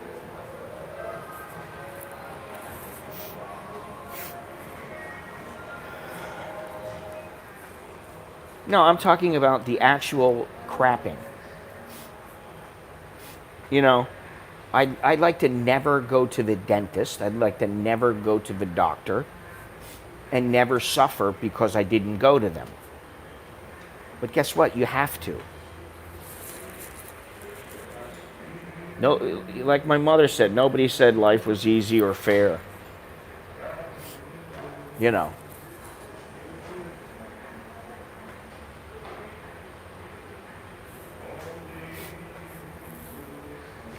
No, I'm talking about the actual crapping. I'd like to never go to the dentist. I'd like to never go to the doctor and never suffer because I didn't go to them. But guess what? You have to. No, like my mother said, nobody said life was easy or fair.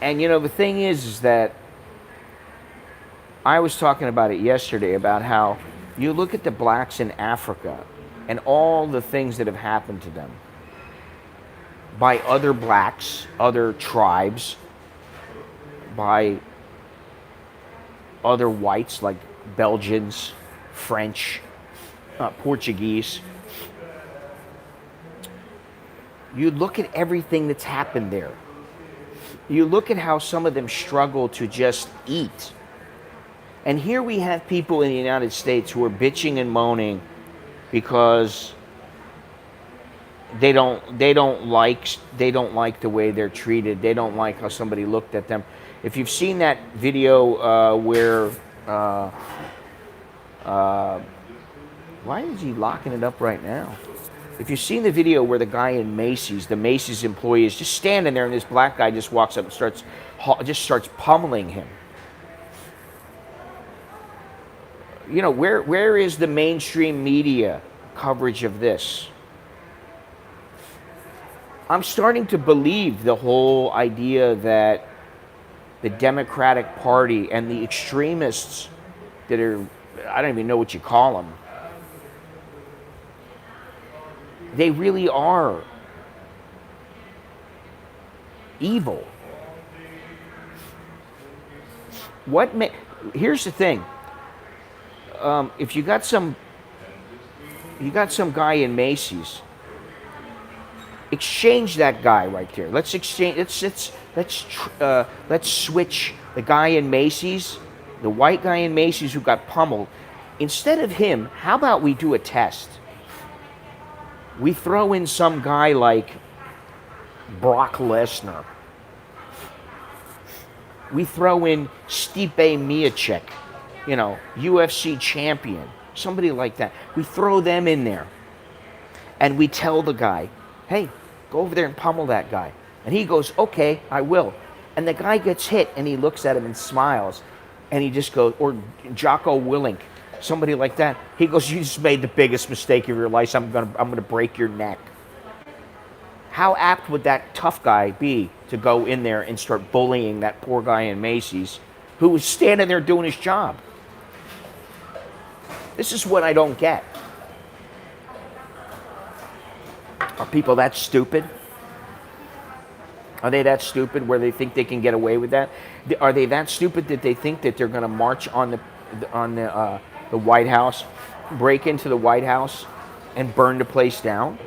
And the thing is that I was talking about it yesterday about how you look at the blacks in Africa and all the things that have happened to them by other blacks, other tribes, by other whites like Belgians, French, Portuguese. You look at everything that's happened there. You look at how some of them struggle to just eat. And here we have people in the United States who are bitching and moaning because they don't like the way they're treated. They don't like how somebody looked at them. If you've seen that video where why is he locking it up right now? If you've seen the video where the guy in Macy's, the Macy's employee, is just standing there, and this black guy just walks up and starts pummeling him. You know, where is the mainstream media coverage of this? I'm starting to believe the whole idea that the Democratic Party and the extremists that are, I don't even know what you call them, they really are evil. Here's the thing. If you got some guy in Macy's, exchange that guy right there. Let's switch the guy in Macy's, the white guy in Macy's who got pummeled. Instead of him, how about we do a test? We throw in some guy like Brock Lesnar. We throw in Stipe Miocic, you know, UFC champion, somebody like that. We throw them in there, and we tell the guy, hey, go over there and pummel that guy. And he goes, okay, I will. And the guy gets hit, and he looks at him and smiles, and he just goes, or Jocko Willink, somebody like that. He goes, you just made the biggest mistake of your life. I'm gonna break your neck. How apt would that tough guy be to go in there and start bullying that poor guy in Macy's who was standing there doing his job? This is what I don't get. Are people that stupid? Are they that stupid where they think they can get away with that? Are they that stupid that they think that they're going to march on the White House, break into the White House, and burn the place down?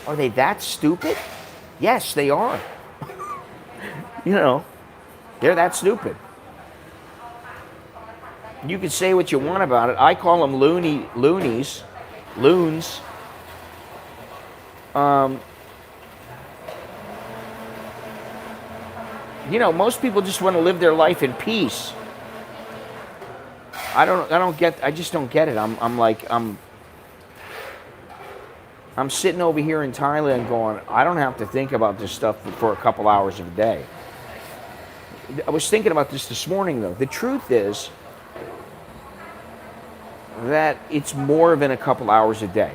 Are they that stupid? Yes, they are. You know, they're that stupid. You can say what you want about it. I call them loons. You know, most people just want to live their life in peace. I just don't get it. I'm sitting over here in Thailand going, I don't have to think about this stuff for a couple hours a day. I was thinking about this morning, though. The truth is that it's more than a couple hours a day.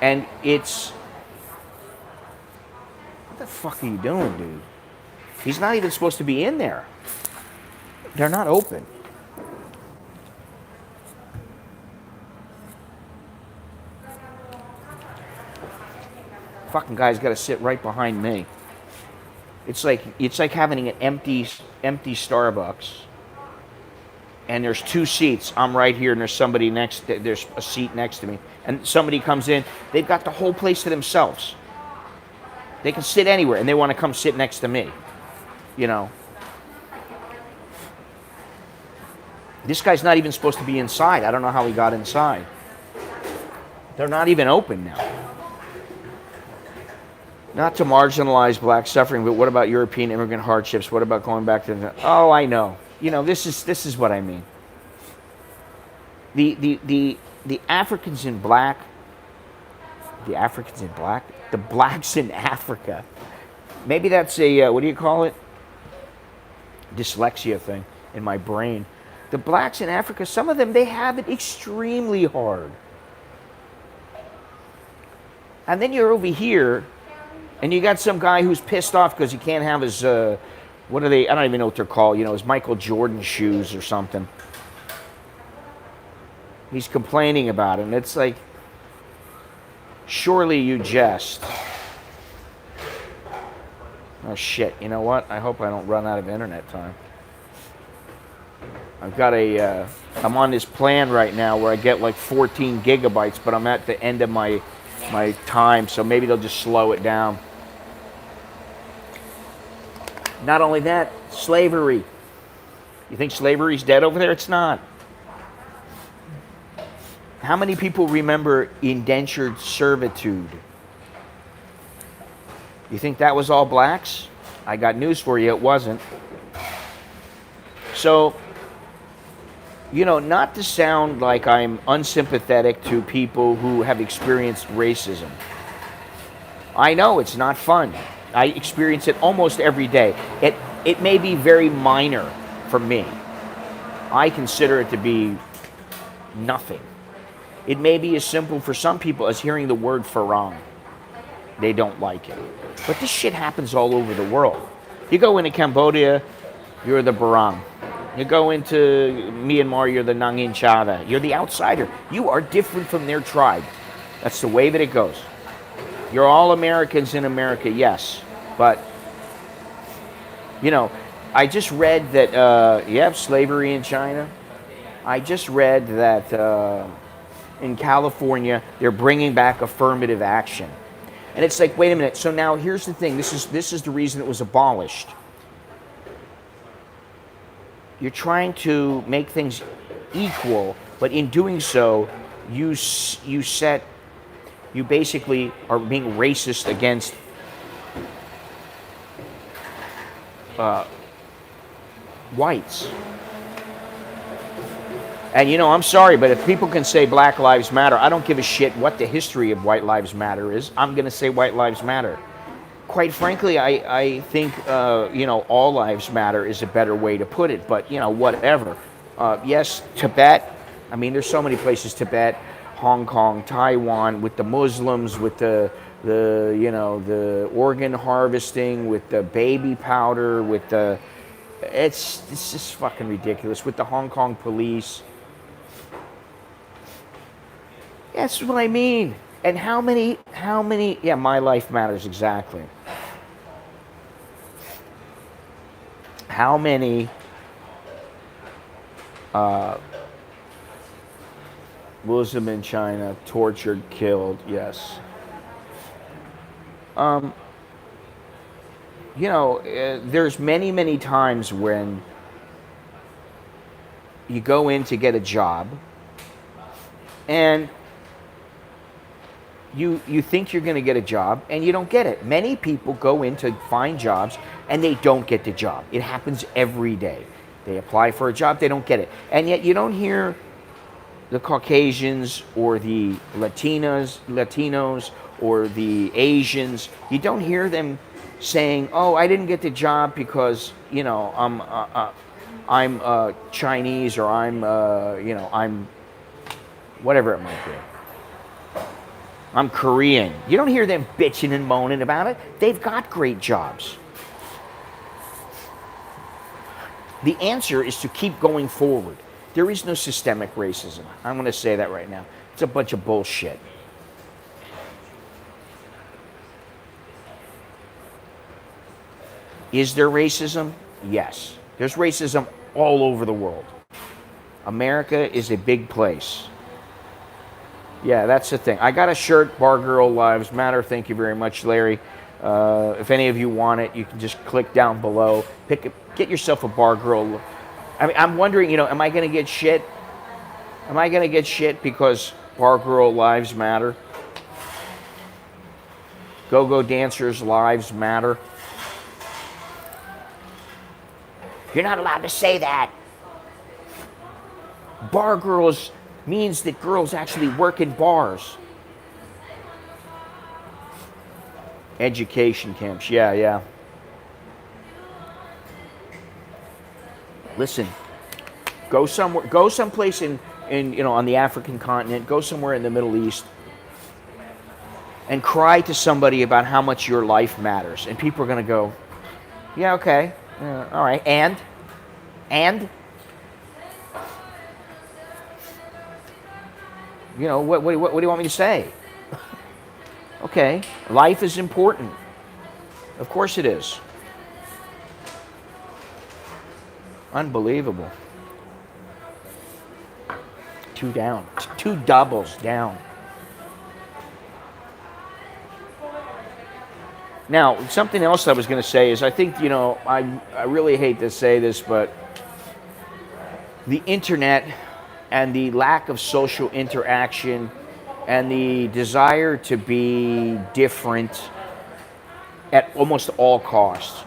And it's... What the fuck are you doing, dude? He's not even supposed to be in there. They're not open. Fucking guy's got to sit right behind me. It's like having an empty Starbucks, and there's two seats. I'm right here, and there's a seat next to me, and somebody comes in. They've got the whole place to themselves. They can sit anywhere, and they want to come sit next to me. You know, this guy's not even supposed to be inside. I don't know how he got inside. They're not even open now. Not to marginalize black suffering, but what about European immigrant hardships? What about going back to the... Oh, I know. You know, this is what I mean. The Africans in black... The Africans in black? The blacks in Africa. Maybe that's a, what do you call it? Dyslexia thing in my brain. The blacks in Africa, some of them, they have it extremely hard. And then you're over here... And you got some guy who's pissed off because he can't have his, what are they, I don't even know what they're called, you know, his Michael Jordan shoes or something. He's complaining about it, and it's like, surely you jest. Oh shit, you know what? I hope I don't run out of internet time. I've got I'm on this plan right now where I get like 14 gigabytes, but I'm at the end of my time, so maybe they'll just slow it down. Not only that, slavery. You think slavery's dead over there? It's not. How many people remember indentured servitude? You think that was all blacks? I got news for you, it wasn't. So, not to sound like I'm unsympathetic to people who have experienced racism. I know it's not fun. I experience it almost every day. It may be very minor for me. I consider it to be nothing. It may be as simple for some people as hearing the word farang. They don't like it. But this shit happens all over the world. You go into Cambodia, you're the barang. You go into Myanmar, you're the Nangin Chada. You're the outsider. You are different from their tribe. That's the way that it goes. You're all Americans in America, yes. But, I just read that, you have slavery in China. I just read that in California, they're bringing back affirmative action. And it's like, wait a minute. So now here's the thing. This is the reason it was abolished. You're trying to make things equal, but in doing so, you basically are being racist against whites. And I'm sorry, but if people can say Black Lives Matter, I don't give a shit what the history of White Lives Matter is. I'm going to say White Lives Matter. Quite frankly, I think, all lives matter is a better way to put it, but, whatever. Yes, Tibet, there's so many places, Tibet, Hong Kong, Taiwan, with the Muslims, with the organ harvesting, with the baby powder, with it's just fucking ridiculous, with the Hong Kong police. That's what I mean. And how many, yeah, my life matters, exactly. How many Muslim in China tortured, killed, yes. There's many times when you go in to get a job and you think you're going to get a job and you don't get it. Many people go in to find jobs and they don't get the job. It happens every day. They apply for a job, they don't get it. And yet you don't hear the Caucasians or the Latinos or the Asians, you don't hear them saying, "Oh, I didn't get the job because, I'm Chinese, or I'm whatever it might be. I'm Korean." You don't hear them bitching and moaning about it. They've got great jobs. The answer is to keep going forward. There is no systemic racism. I'm going to say that right now. It's a bunch of bullshit. Is there racism? Yes. There's racism all over the world. America is a big place. Yeah, that's the thing. I got a shirt, Bar Girl Lives Matter. Thank you very much, Larry. If any of you want it, you can just click down below. Get yourself a Bar Girl. I'm wondering, am I going to get shit? Am I going to get shit because Bar Girl Lives Matter? Go-Go Dancers Lives Matter? You're not allowed to say that. Bar girls means that girls actually work in bars. Education camps, yeah. Listen, go someplace in on the African continent, go somewhere in the Middle East, and cry to somebody about how much your life matters. And people are going to go, yeah, okay, all right, and? What do you want me to say? Okay, life is important. Of course it is. Unbelievable. 2 down. 2 doubles down. Now, something else I was going to say is I think, I really hate to say this, but the internet and the lack of social interaction and the desire to be different at almost all costs.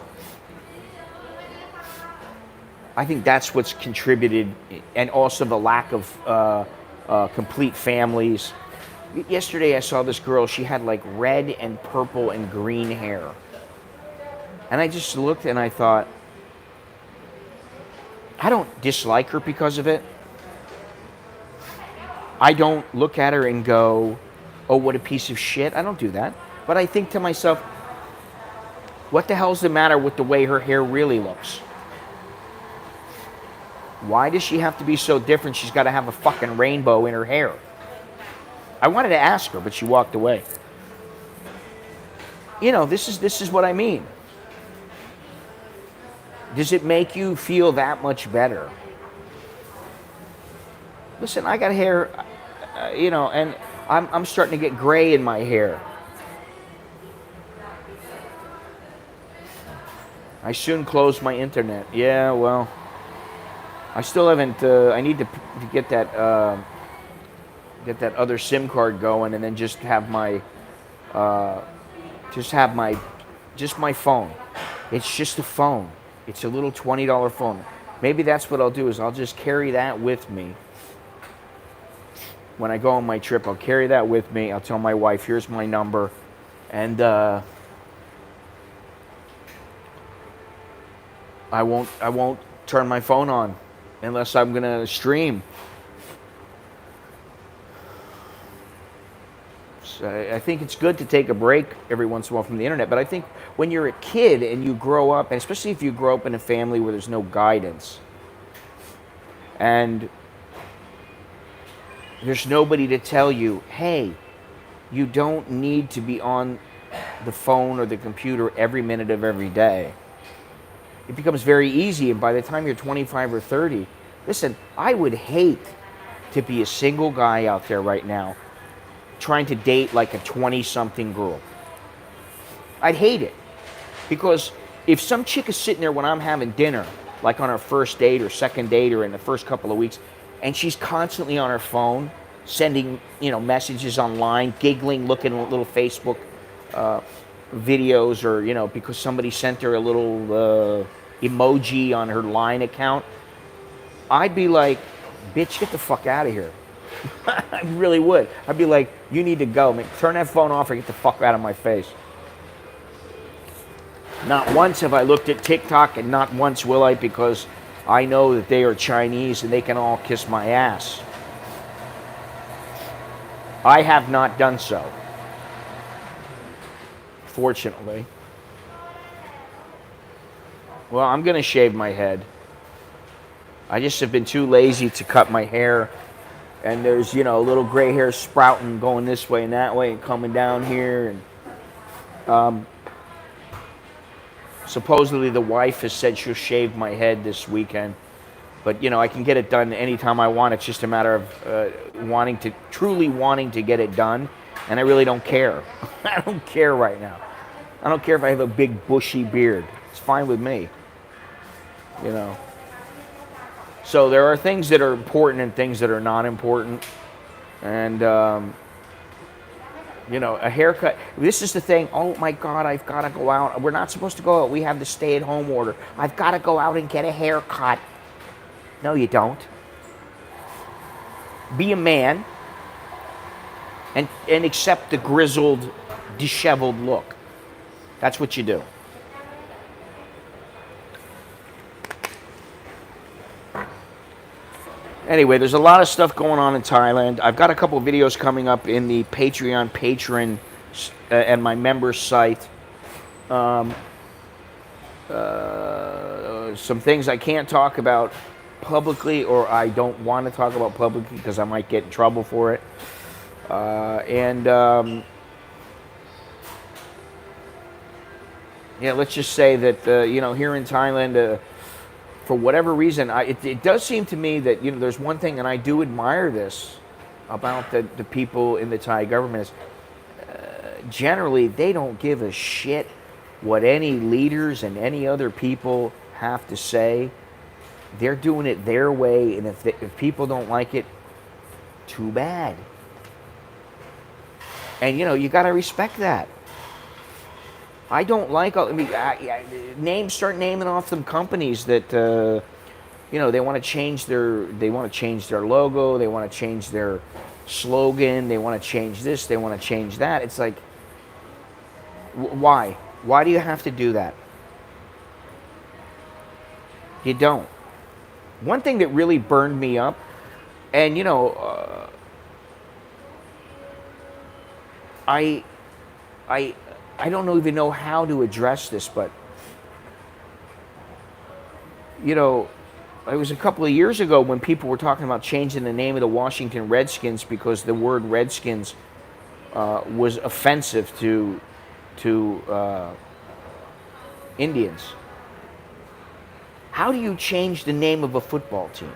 I think that's what's contributed, and also the lack of complete families. Yesterday I saw this girl, she had like red and purple and green hair. And I just looked and I thought, I don't dislike her because of it. I don't look at her and go, oh, what a piece of shit. I don't do that. But I think to myself, what the hell's the matter with the way her hair really looks? Why does she have to be so different? She's got to have a fucking rainbow in her hair. I wanted to ask her, but she walked away. You know, this is what I mean. Does it make you feel that much better? Listen, I got hair, you know, and I'm starting to get gray in my hair. I soon close my internet. Yeah, well, I still haven't. I need to get that other SIM card going, and then just have my my phone. It's just a phone. It's a little $20 phone. Maybe that's what I'll do, is I'll just carry that with me. When I go on my trip, I'll carry that with me. I'll tell my wife, here's my number. And I won't turn my phone on unless I'm gonna stream. So I think it's good to take a break every once in a while from the internet, but I think when you're a kid and you grow up, and especially if you grow up in a family where there's no guidance, and there's nobody to tell you, hey, you don't need to be on the phone or the computer every minute of every day. It becomes very easy, and by the time you're 25 or 30, listen, I would hate to be a single guy out there right now trying to date like a 20-something girl. I'd hate it. Because if some chick is sitting there when I'm having dinner, like on our first date or second date or in the first couple of weeks, and she's constantly on her phone, sending, you know, messages online, giggling, looking at little Facebook videos, or, you know, because somebody sent her a little emoji on her Line account, I'd be like, bitch, get the fuck out of here. I really would. I'd be like, you need to go. Man, turn that phone off or get the fuck out of my face. Not once have I looked at TikTok, and not once will I, because I know that they are Chinese and they can all kiss my ass. I have not done so, fortunately. Well, I'm going to shave my head. I just have been too lazy to cut my hair. And there's, you know, little gray hair sprouting, going this way and that way and coming down here. And supposedly the wife has said she'll shave my head this weekend. But, you know, I can get it done anytime I want. It's just a matter of truly wanting to get it done. And I really don't care. I don't care right now. I don't care if I have a big bushy beard. It's fine with me. You know. So there are things that are important and things that are not important. And, you know, a haircut. This is the thing. Oh, my God, I've got to go out. We're not supposed to go out. We have the stay-at-home order. I've got to go out and get a haircut. No, you don't. Be a man and accept the grizzled, disheveled look. That's what you do. Anyway, there's a lot of stuff going on in Thailand. I've got a couple of videos coming up in the Patreon patron and my members site. Some things I can't talk about publicly, or I don't want to talk about publicly because I might get in trouble for it. Yeah, let's just say that, you know, here in Thailand, for whatever reason, it does seem to me that, you know, there's one thing, and I do admire this about the people in the Thai government, is generally they don't give a shit what any leaders and any other people have to say. They're doing it their way, and if people don't like it, too bad. And, you know, you got to respect that. I don't like. I mean, start naming off some companies that they want to change their logo. They want to change their slogan. They want to change this. They want to change that. It's like, why? Why do you have to do that? You don't. One thing that really burned me up, and I, I, I don't even know how to address this, but it was a couple of years ago when people were talking about changing the name of the Washington Redskins because the word Redskins was offensive to Indians. How do you change the name of a football team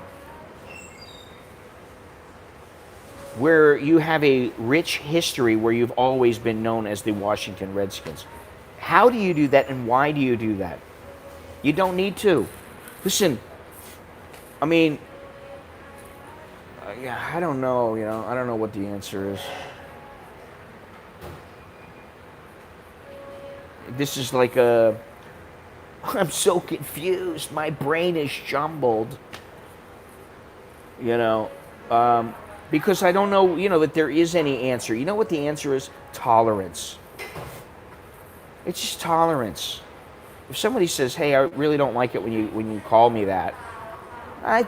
where you have a rich history, where you've always been known as the Washington Redskins? How do you do that, and why do you do that? You don't need to. Listen, I mean, I don't know, I don't know what the answer is. This is like I'm so confused. My brain is jumbled. Because I don't know, that there is any answer. You know what the answer is? Tolerance. It's just tolerance. If somebody says, "Hey, I really don't like it when you call me that,"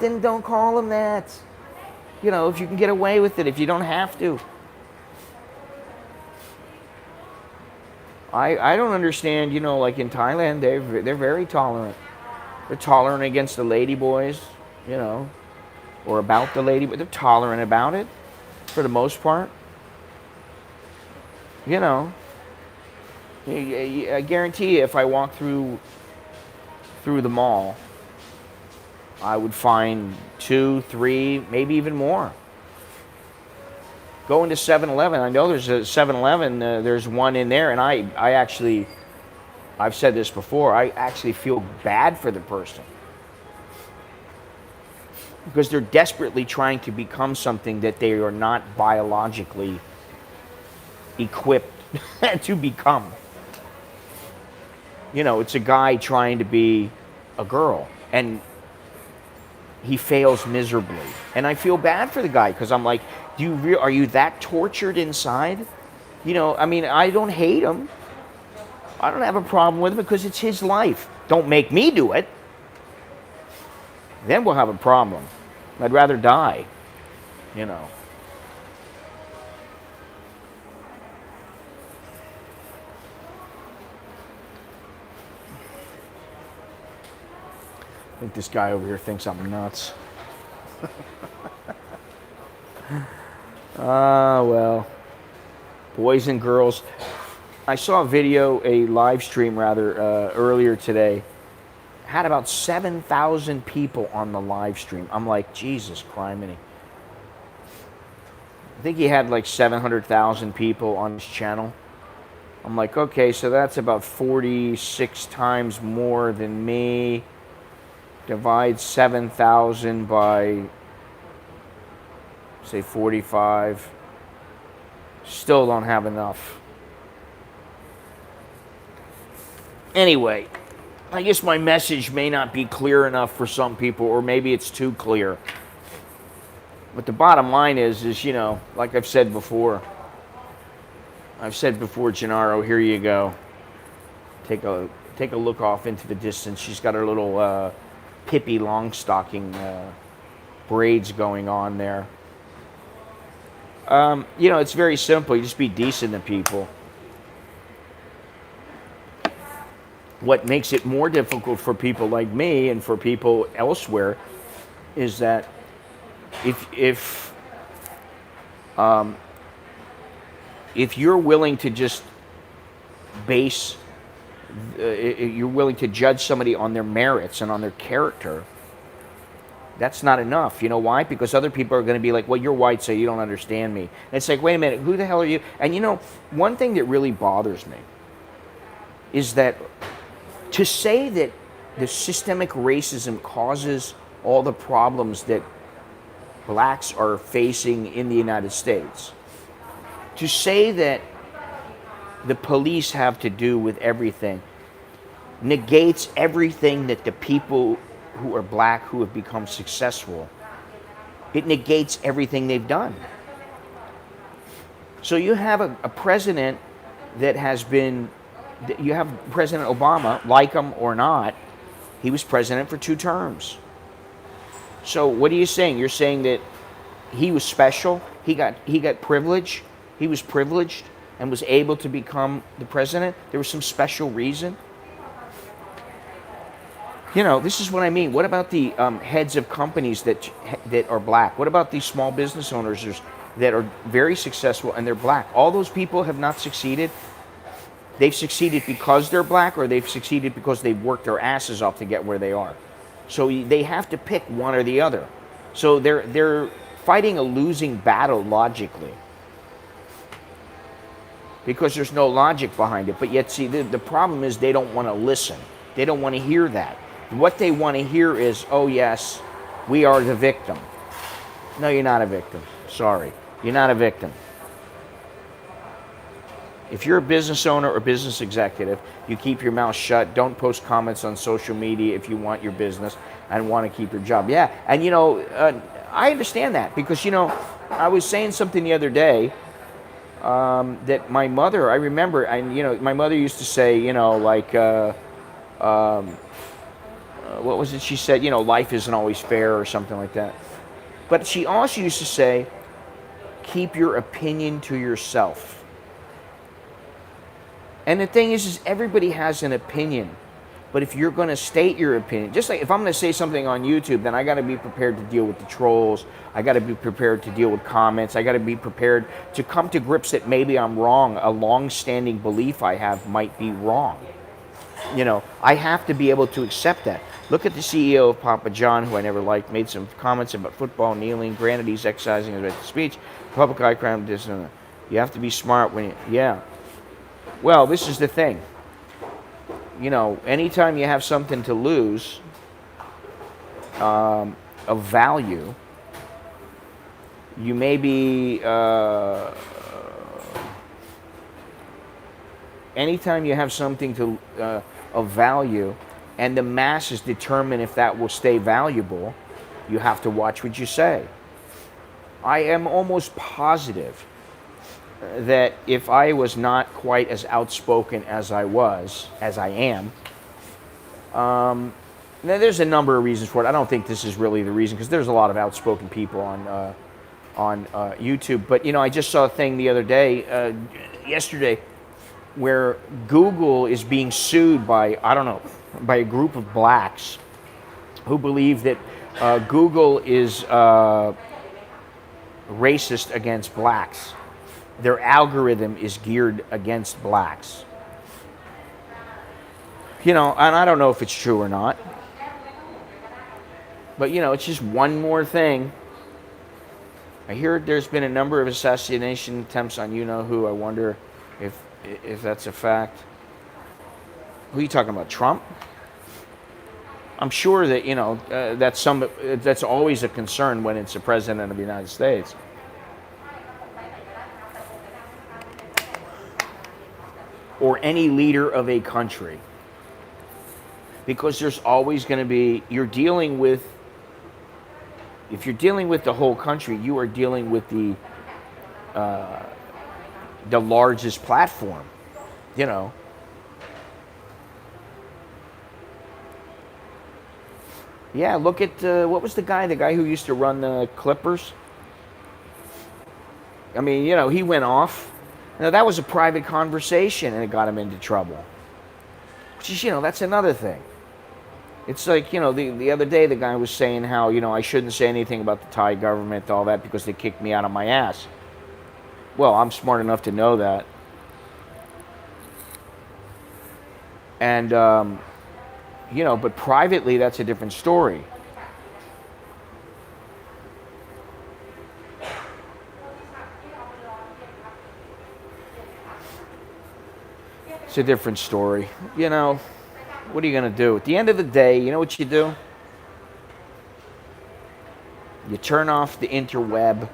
then don't call them that. If you can get away with it, if you don't have to. I don't understand, like in Thailand, they're very tolerant. They're tolerant against the lady boys, or about the lady, but they're tolerant about it for the most part. I guarantee you, if I walk through the mall, I would find 2, 3, maybe even more. Going to 7-Eleven, I know there's a 7-Eleven, there's one in there, and I've said this before, I actually feel bad for the person. Because they're desperately trying to become something that they are not biologically equipped to become. It's a guy trying to be a girl, and he fails miserably. And I feel bad for the guy, because I'm like, are you that tortured inside? I don't hate him. I don't have a problem with it because it's his life. Don't make me do it. Then we'll have a problem. I'd rather die, I think this guy over here thinks I'm nuts. Well, boys and girls. I saw a live stream earlier today. Had about 7,000 people on the live stream. I'm like, Jesus criminy. I think he had like 700,000 people on his channel. I'm like, okay, so that's about 46 times more than me. Divide 7,000 by, say, 45. Still don't have enough. Anyway, I guess my message may not be clear enough for some people, or maybe it's too clear. But the bottom line is, like I've said before, Gennaro, here you go. Take a look off into the distance. She's got her little Pippi Longstocking braids going on there. It's very simple. You just be decent to people. What makes it more difficult for people like me and for people elsewhere is that if you're willing to just you're willing to judge somebody on their merits and on their character, that's not enough. You know why? Because other people are going to be like, well, you're white, so you don't understand me. And it's like, wait a minute, who the hell are you? And one thing that really bothers me is that to say that the systemic racism causes all the problems that blacks are facing in the United States, to say that the police have to do with everything negates everything that the people who are black who have become successful, it negates everything they've done. So you have a president that has been, you have President Obama, like him or not, he was president for 2 terms. So what are you saying? You're saying that he was special, he got privilege, he was privileged and was able to become the president? There was some special reason? You know, this is what I mean. What about the heads of companies that are black? What about these small business owners that are very successful and they're black? All those people have not succeeded. They've succeeded because they're black, or they've succeeded because they've worked their asses off to get where they are. So they have to pick one or the other. So they're fighting a losing battle logically, because there's no logic behind it. But yet, see, the problem is they don't want to listen. They don't want to hear that. What they want to hear is, oh yes, we are the victim. No, you're not a victim. Sorry. You're not a victim. If you're a business owner or business executive, you keep your mouth shut. Don't post comments on social media if you want your business and want to keep your job. Yeah, and you know, I understand that, because, you know, I was saying something the other day that my mother, I remember, and you know, my mother used to say, you know, like, what was it she said? You know, life isn't always fair, or something like that. But she also used to say, keep your opinion to yourself. And the thing is everybody has an opinion. But if you're going to state your opinion, just like if I'm going to say something on YouTube, then I got to be prepared to deal with the trolls. I got to be prepared to deal with comments. I got to be prepared to come to grips that maybe I'm wrong. A long-standing belief I have might be wrong. You know, I have to be able to accept that. Look at the CEO of Papa John, who I never liked, made some comments about football, kneeling. Granted, he's exercising his right to speech. Public eye crime, this and that. You have to be smart when you, yeah. Well, this is the thing. You know, anytime you have something to lose of value, you may be, anytime you have something to of value, and the masses determine if that will stay valuable, you have to watch what you say. I am almost positive that if I was not quite as outspoken as I am, now there's a number of reasons for it. I don't think this is really the reason, because there's a lot of outspoken people on YouTube. But you know, I just saw a thing the other day, yesterday, where Google is being sued by, I don't know, by a group of blacks who believe that Google is racist against blacks. Their algorithm is geared against blacks. You know, and I don't know if it's true or not. But, you know, it's just one more thing. I hear there's been a number of assassination attempts on you-know-who. I wonder if that's a fact. Who are you talking about, Trump? I'm sure that, you know, that's always a concern when it's the president of the United States. Or any leader of a country. Because there's always going to be, if you're dealing with the whole country, you are dealing with the largest platform, you know. Yeah, look at, what was the guy who used to run the Clippers? I mean, you know, he went off. Now, that was a private conversation, and it got him into trouble. Which is, you know, that's another thing. It's like, you know, the other day the guy was saying how, you know, I shouldn't say anything about the Thai government, all that, because they kicked me out of my ass. Well, I'm smart enough to know that. And, you know, but privately, that's a different story. It's a different story. You know, what are you going to do? At the end of the day, you know what you do? You turn off the interweb.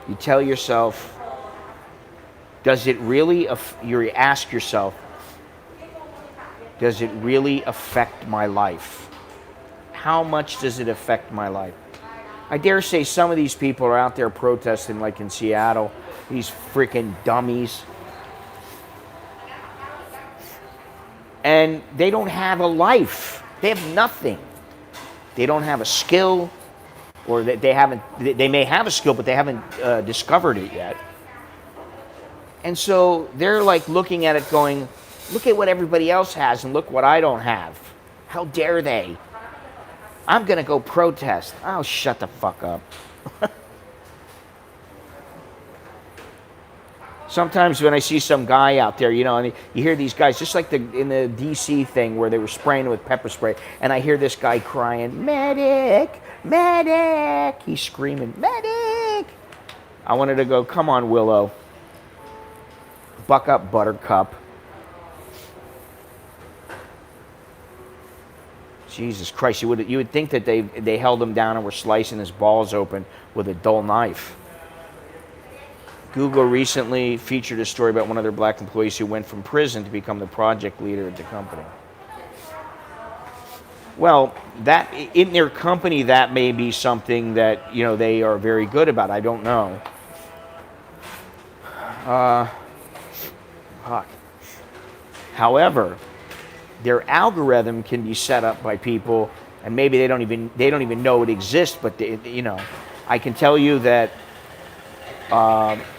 You tell yourself, does it really, you ask yourself, does it really affect my life? How much does it affect my life? I dare say some of these people are out there protesting, like in Seattle, these freaking dummies. And they don't have a life. They have nothing. They don't have a skill, or they may have a skill, but they haven't discovered it yet. And so they're like looking at it going, look at what everybody else has and look what I don't have. How dare they? I'm going to go protest. Oh, shut the fuck up. Sometimes when I see some guy out there, and you hear these guys, just like in the DC thing where they were spraying with pepper spray, and I hear this guy crying, medic, medic. He's screaming, medic. I wanted to go, come on, Willow. Buck up, Buttercup. Jesus Christ, you would think that they held him down and were slicing his balls open with a dull knife. Google recently featured a story about one of their black employees who went from prison to become the project leader at the company. Well, that in their company, that may be something that they are very good about. I don't know. However, their algorithm can be set up by people, and maybe they don't even know it exists. But I can tell you that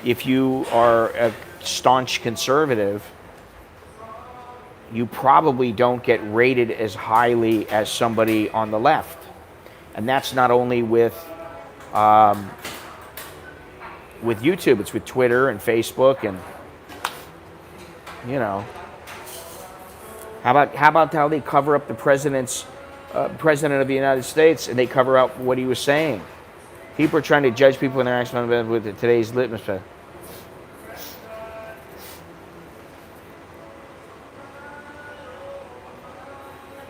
if you are a staunch conservative, you probably don't get rated as highly as somebody on the left, and that's not only with YouTube; it's with Twitter and Facebook, and How about how they cover up the president of the United States, and they cover up what he was saying? People are trying to judge people in their actions with today's litmus test.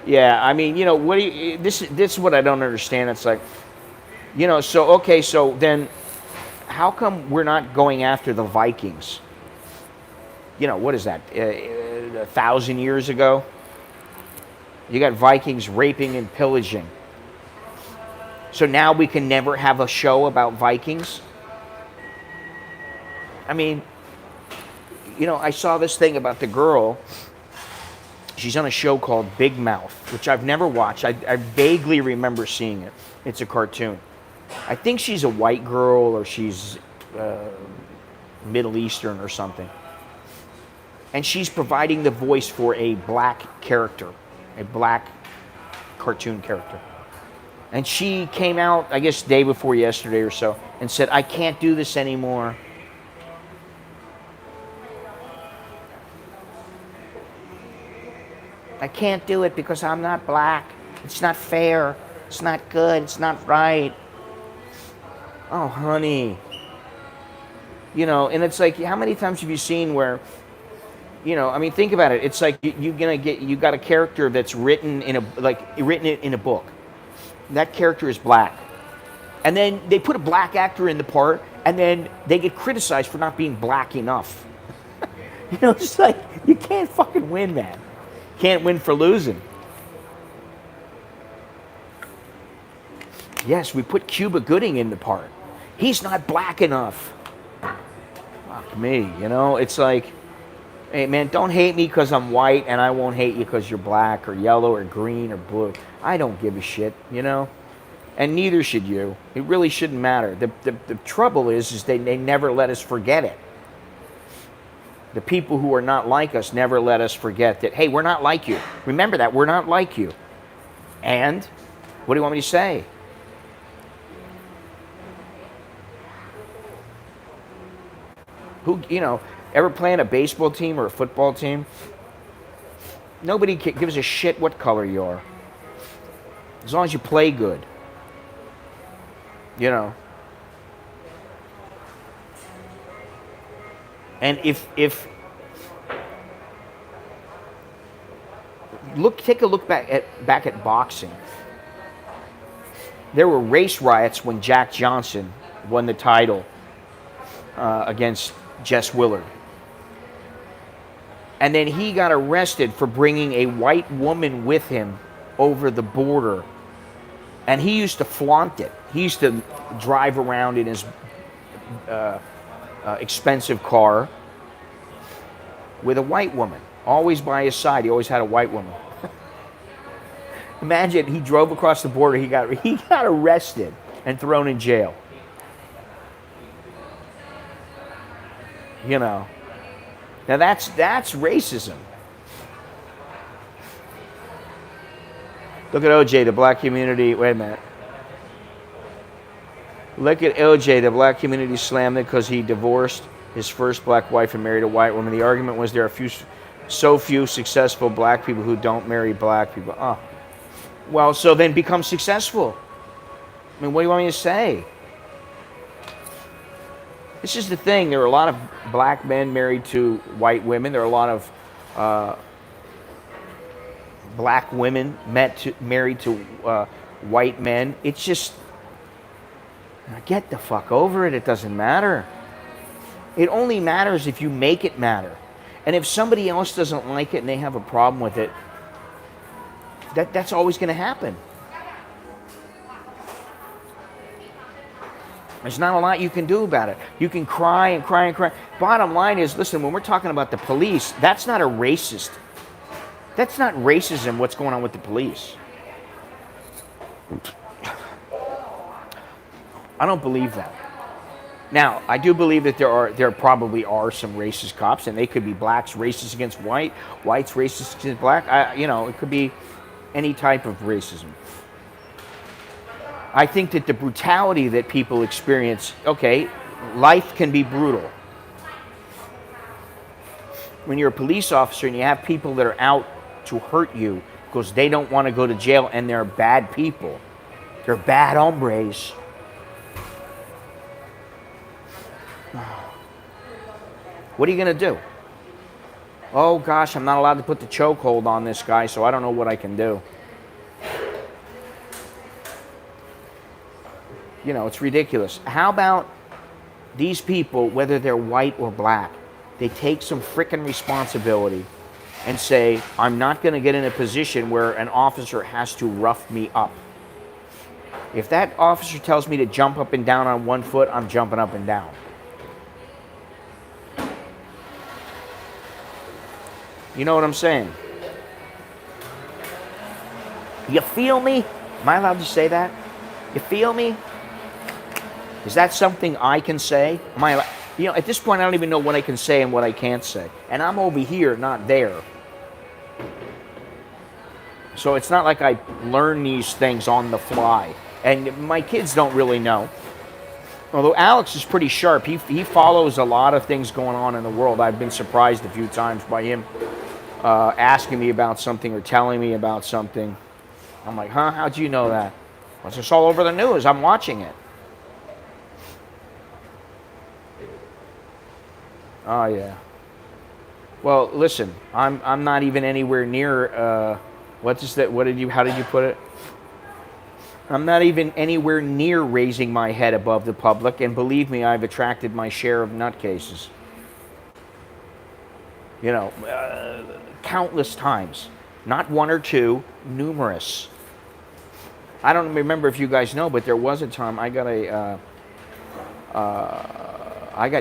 Yeah, I mean, what do you? This is what I don't understand. It's like, so then, how come we're not going after the Vikings? What is that? 1,000 years ago? You got Vikings raping and pillaging. So now we can never have a show about Vikings? I mean, I saw this thing about the girl. She's on a show called Big Mouth, which I've never watched. I vaguely remember seeing it. It's a cartoon. I think she's a white girl, or she's Middle Eastern or something. And she's providing the voice for a black character, a black cartoon character. And she came out, I guess, day before yesterday or so, and said, I can't do this anymore. I can't do it because I'm not black. It's not fair. It's not good. It's not right. Oh, honey. And it's like, how many times have you seen where, I mean, think about it. It's like you got a character that's written in a book. That character is black. And then they put a black actor in the part, and then they get criticized for not being black enough. It's like, you can't fucking win, man. Can't win for losing. Yes, we put Cuba Gooding in the part. He's not black enough. Fuck me, It's like, hey, man, don't hate me because I'm white, and I won't hate you because you're black or yellow or green or blue. I don't give a shit, And neither should you. It really shouldn't matter. The trouble is they never let us forget it. The people who are not like us never let us forget that, hey, we're not like you. Remember that, we're not like you. And what do you want me to say? Who, ever playing a baseball team or a football team? Nobody gives a shit what color you are. As long as you play good. And if take a look back at boxing. There were race riots when Jack Johnson won the title against Jess Willard. And then he got arrested for bringing a white woman with him over the border. And he used to flaunt it. He used to drive around in his expensive car with a white woman, always by his side. He always had a white woman. Imagine, he drove across the border. He got arrested and thrown in jail. You know. Now that's racism. Look at OJ, the black community. Wait a minute. Look at OJ, the black community slammed it because he divorced his first black wife and married a white woman. The argument was there are so few successful black people who don't marry black people. Oh. Well, so then become successful. I mean, what do you want me to say? This is the thing. There are a lot of black men married to white women. There are a lot of black women married to white men. It's just, get the fuck over it. It doesn't matter. It only matters if you make it matter. And if somebody else doesn't like it and they have a problem with it, that's always going to happen. There's not a lot you can do about it. You can cry and cry and cry. Bottom line is, listen, when we're talking about the police, that's not a racist. That's not racism, what's going on with the police. I don't believe that. Now, I do believe that there probably are some racist cops, and they could be blacks racist against whites racist against black. It could be any type of racism. I think that the brutality that people experience, okay, life can be brutal. When you're a police officer and you have people that are out to hurt you because they don't want to go to jail and they're bad people, they're bad hombres. What are you going to do? Oh gosh, I'm not allowed to put the chokehold on this guy, so I don't know what I can do. It's ridiculous. How about these people, whether they're white or black, they take some frickin' responsibility and say, I'm not going to get in a position where an officer has to rough me up. If that officer tells me to jump up and down on one foot, I'm jumping up and down. You know what I'm saying? You feel me? Am I allowed to say that? You feel me? Is that something I can say? Am I allowed? At this point, I don't even know what I can say and what I can't say. And I'm over here, not there. So it's not like I learn these things on the fly. And my kids don't really know. Although Alex is pretty sharp. He follows a lot of things going on in the world. I've been surprised a few times by him asking me about something or telling me about something. I'm like, huh? How'd you know that? Well, it's just all over the news. I'm watching it. Oh yeah. Well, listen, I'm not even anywhere near. How did you put it? I'm not even anywhere near raising my head above the public, and believe me, I've attracted my share of nutcases. Countless times, not one or two, numerous. I don't remember if you guys know, but there was a time I got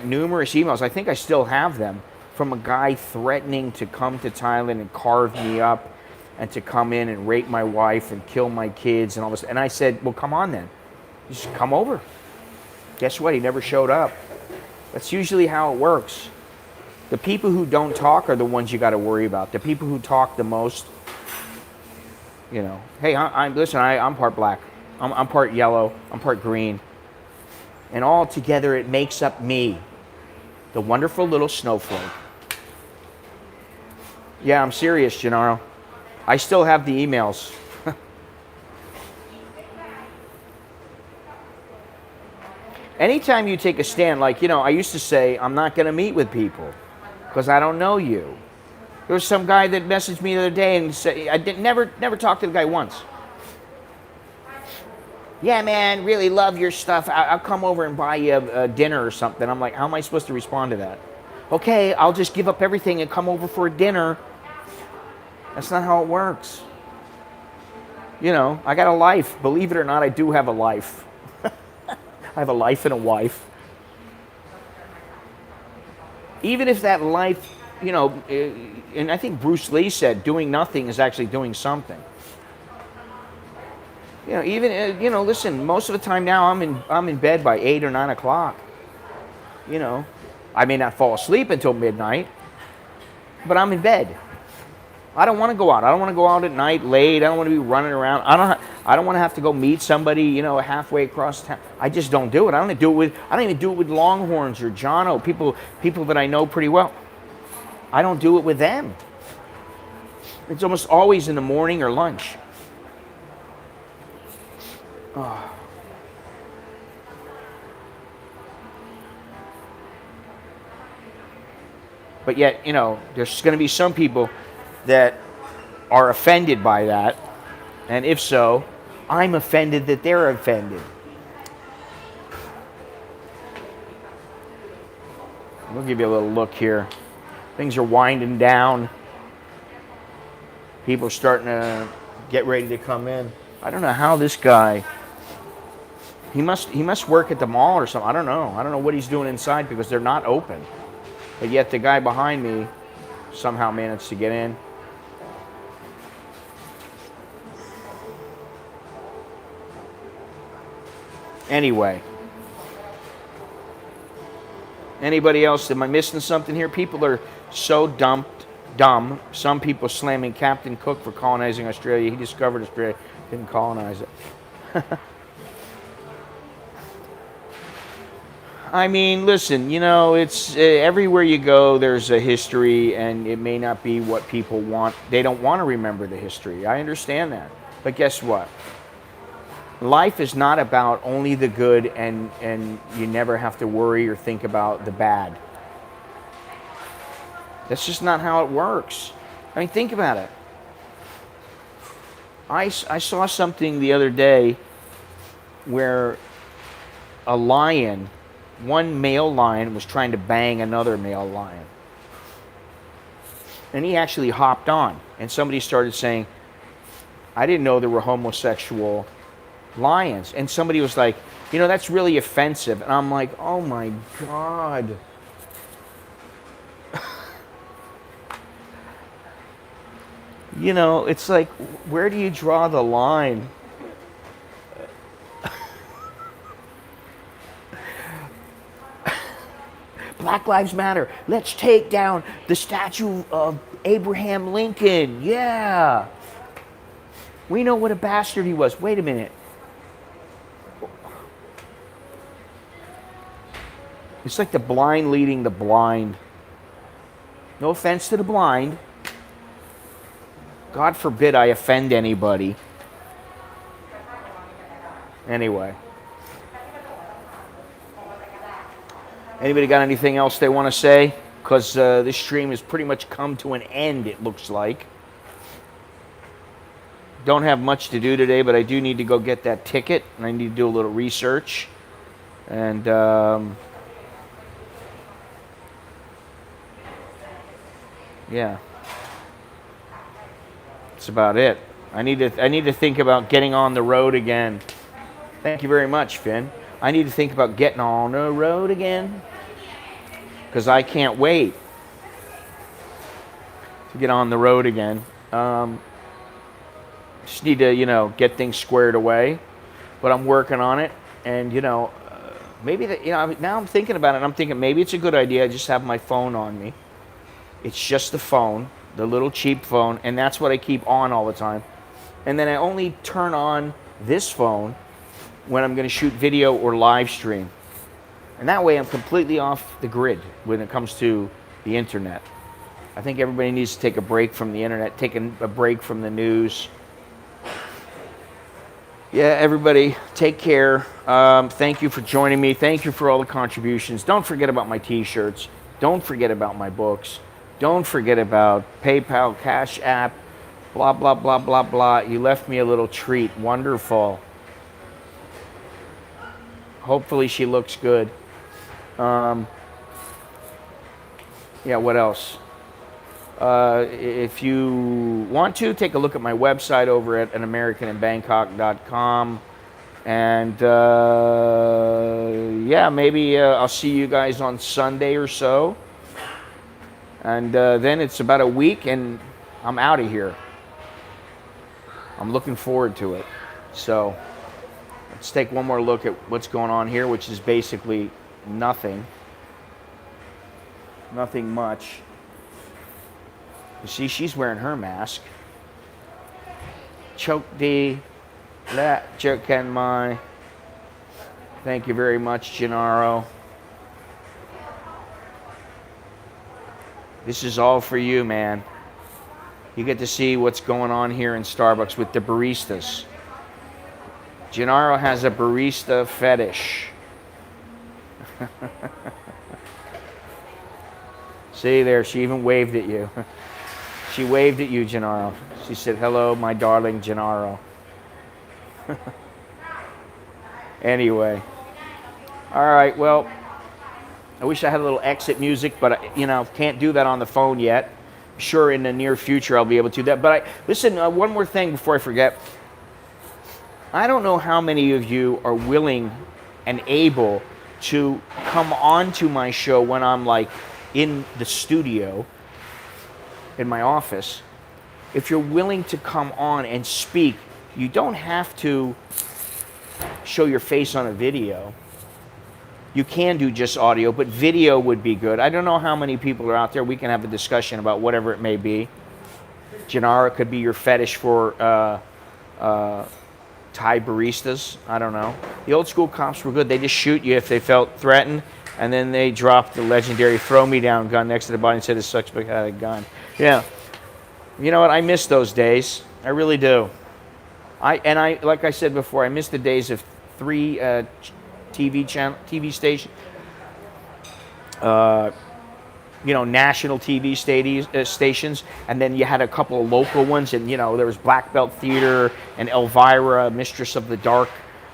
numerous emails. I think I still have them from a guy threatening to come to Thailand and carve me up and to come in and rape my wife and kill my kids and all this. And I said, well, come on then. Just come over. Guess what? He never showed up. That's usually how it works. The people who don't talk are the ones you got to worry about. The people who talk the most, hey, I'm part black. I'm part yellow. I'm part green. And all together it makes up me, the wonderful little snowflake. Yeah, I'm serious, Gennaro. I still have the emails. Anytime you take a stand, I used to say, I'm not going to meet with people because I don't know you. There was some guy that messaged me the other day and said, I never talked to the guy once. Yeah, man, really love your stuff. I'll come over and buy you a dinner or something. I'm like, how am I supposed to respond to that? okay, I'll just give up everything and come over for a dinner. That's not how it works. You know, I got a life. Believe it or not, I do have a life. I have a life and a wife. Even if that life, you know, and I think Bruce Lee said, doing nothing is actually doing something. You know, even you know, listen. Most of the time now, I'm in bed by 8 or 9 o'clock. You know, I may not fall asleep until midnight, but I'm in bed. I don't want to go out. I don't want to go out at night late. I don't want to be running around. I don't want to have to go meet somebody, you know, halfway across town. I just don't do it. I don't even do it with Longhorns or Jono, people that I know pretty well. I don't do it with them. It's almost always in the morning or lunch. Oh. But yet, you know, there's going to be some people that are offended by that. And if so, I'm offended that they're offended. We'll give you a little look here. Things are winding down. People are starting to get ready to come in. I don't know how this guy, he must work at the mall or something. I don't know what he's doing inside because they're not open. But yet the guy behind me somehow managed to get in. Anyway. Anybody else? Am I missing something here? People are so dumb. Some people slamming Captain Cook for colonizing Australia. He discovered Australia, didn't colonize it. I mean, listen, you know, it's everywhere you go, there's a history, and it may not be what people want. They don't want to remember the history. I understand that. But guess what? Life is not about only the good, and you never have to worry or think about the bad. That's just not how it works. I mean, think about it. I saw something the other day where a lion, one male lion, was trying to bang another male lion. And he actually hopped on. And somebody started saying, I didn't know there were homosexual lions. And somebody was like, you know, that's really offensive. And I'm like, oh my God. You know, it's like, where do you draw the line? Black Lives Matter. Let's take down the statue of Abraham Lincoln. Yeah. We know what a bastard he was. Wait a minute. It's like the blind leading the blind. No offense to the blind. God forbid I offend anybody. Anyway. Anybody got anything else they want to say? Because this stream has pretty much come to an end, it looks like. Don't have much to do today, but I do need to go get that ticket, and I need to do a little research. And yeah. That's about it. I need to think about getting on the road again. Thank you very much, Finn. I need to think about getting on the road again because I can't wait to get on the road again. Just need to, you know, get things squared away, but I'm working on it. And you know, maybe that, you know, now I'm thinking about it. I'm thinking maybe it's a good idea. I just have my phone on me. It's just the phone. The little cheap phone, and that's what I keep on all the time. And then I only turn on this phone when I'm going to shoot video or live stream. And that way I'm completely off the grid when it comes to the internet. I think everybody needs to take a break from the internet, take a break from the news. Yeah, everybody, take care. Thank you for joining me. Thank you for all the contributions. Don't forget about my t-shirts. Don't forget about my books. Don't forget about PayPal, CASHAPP, blah, blah, blah, blah, blah. You left me a little treat. Wonderful. Hopefully she looks good. Yeah, what else? If you want to, take a look at my website over at anamericaninbangkok.com. And yeah, maybe I'll see you guys on Sunday or so. And then it's about a week and I'm out of here. I'm looking forward to it. So let's take one more look at what's going on here, which is basically nothing. Nothing much. You see, she's wearing her mask. Choke D, that jerk and my. Thank you very much, Gennaro. This is all for you, man. You get to see what's going on here in Starbucks with the baristas. Gennaro has a barista fetish. See there, she even waved at you. She waved at you, Gennaro. She said, hello, my darling Gennaro. Anyway. All right, well, I wish I had a little exit music, but, you know, can't do that on the phone yet. Sure, in the near future I'll be able to do that. But listen, one more thing before I forget. I don't know how many of you are willing and able to come on to my show when I'm like in the studio, in my office. If you're willing to come on and speak, you don't have to show your face on a video. You can do just audio, but video would be good. I don't know how many people are out there. We can have a discussion about whatever it may be. Gennaro could be your fetish for Thai baristas. I don't know. The old school cops were good. They just shoot you if they felt threatened, and then they dropped the legendary throw me down gun next to the body and said the suspect had a gun. Yeah. You know what? I miss those days. I really do. I like I said before, I miss the days of 3 TV station, you know, national TV stations, and then you had a couple of local ones, and you know there was Black Belt Theater and Elvira, Mistress of the Dark,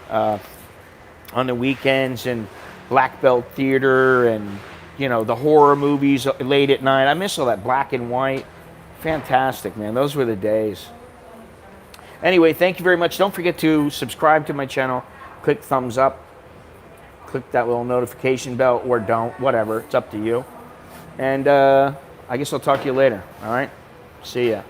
on the weekends, and Black Belt Theater, and you know the horror movies late at night. I miss all that black and white. Fantastic, man. Those were the days. Anyway, thank you very much. Don't forget to subscribe to my channel. Click thumbs up. Click that little notification bell, or don't, whatever. It's up to you. And I guess I'll talk to you later. All right? See ya.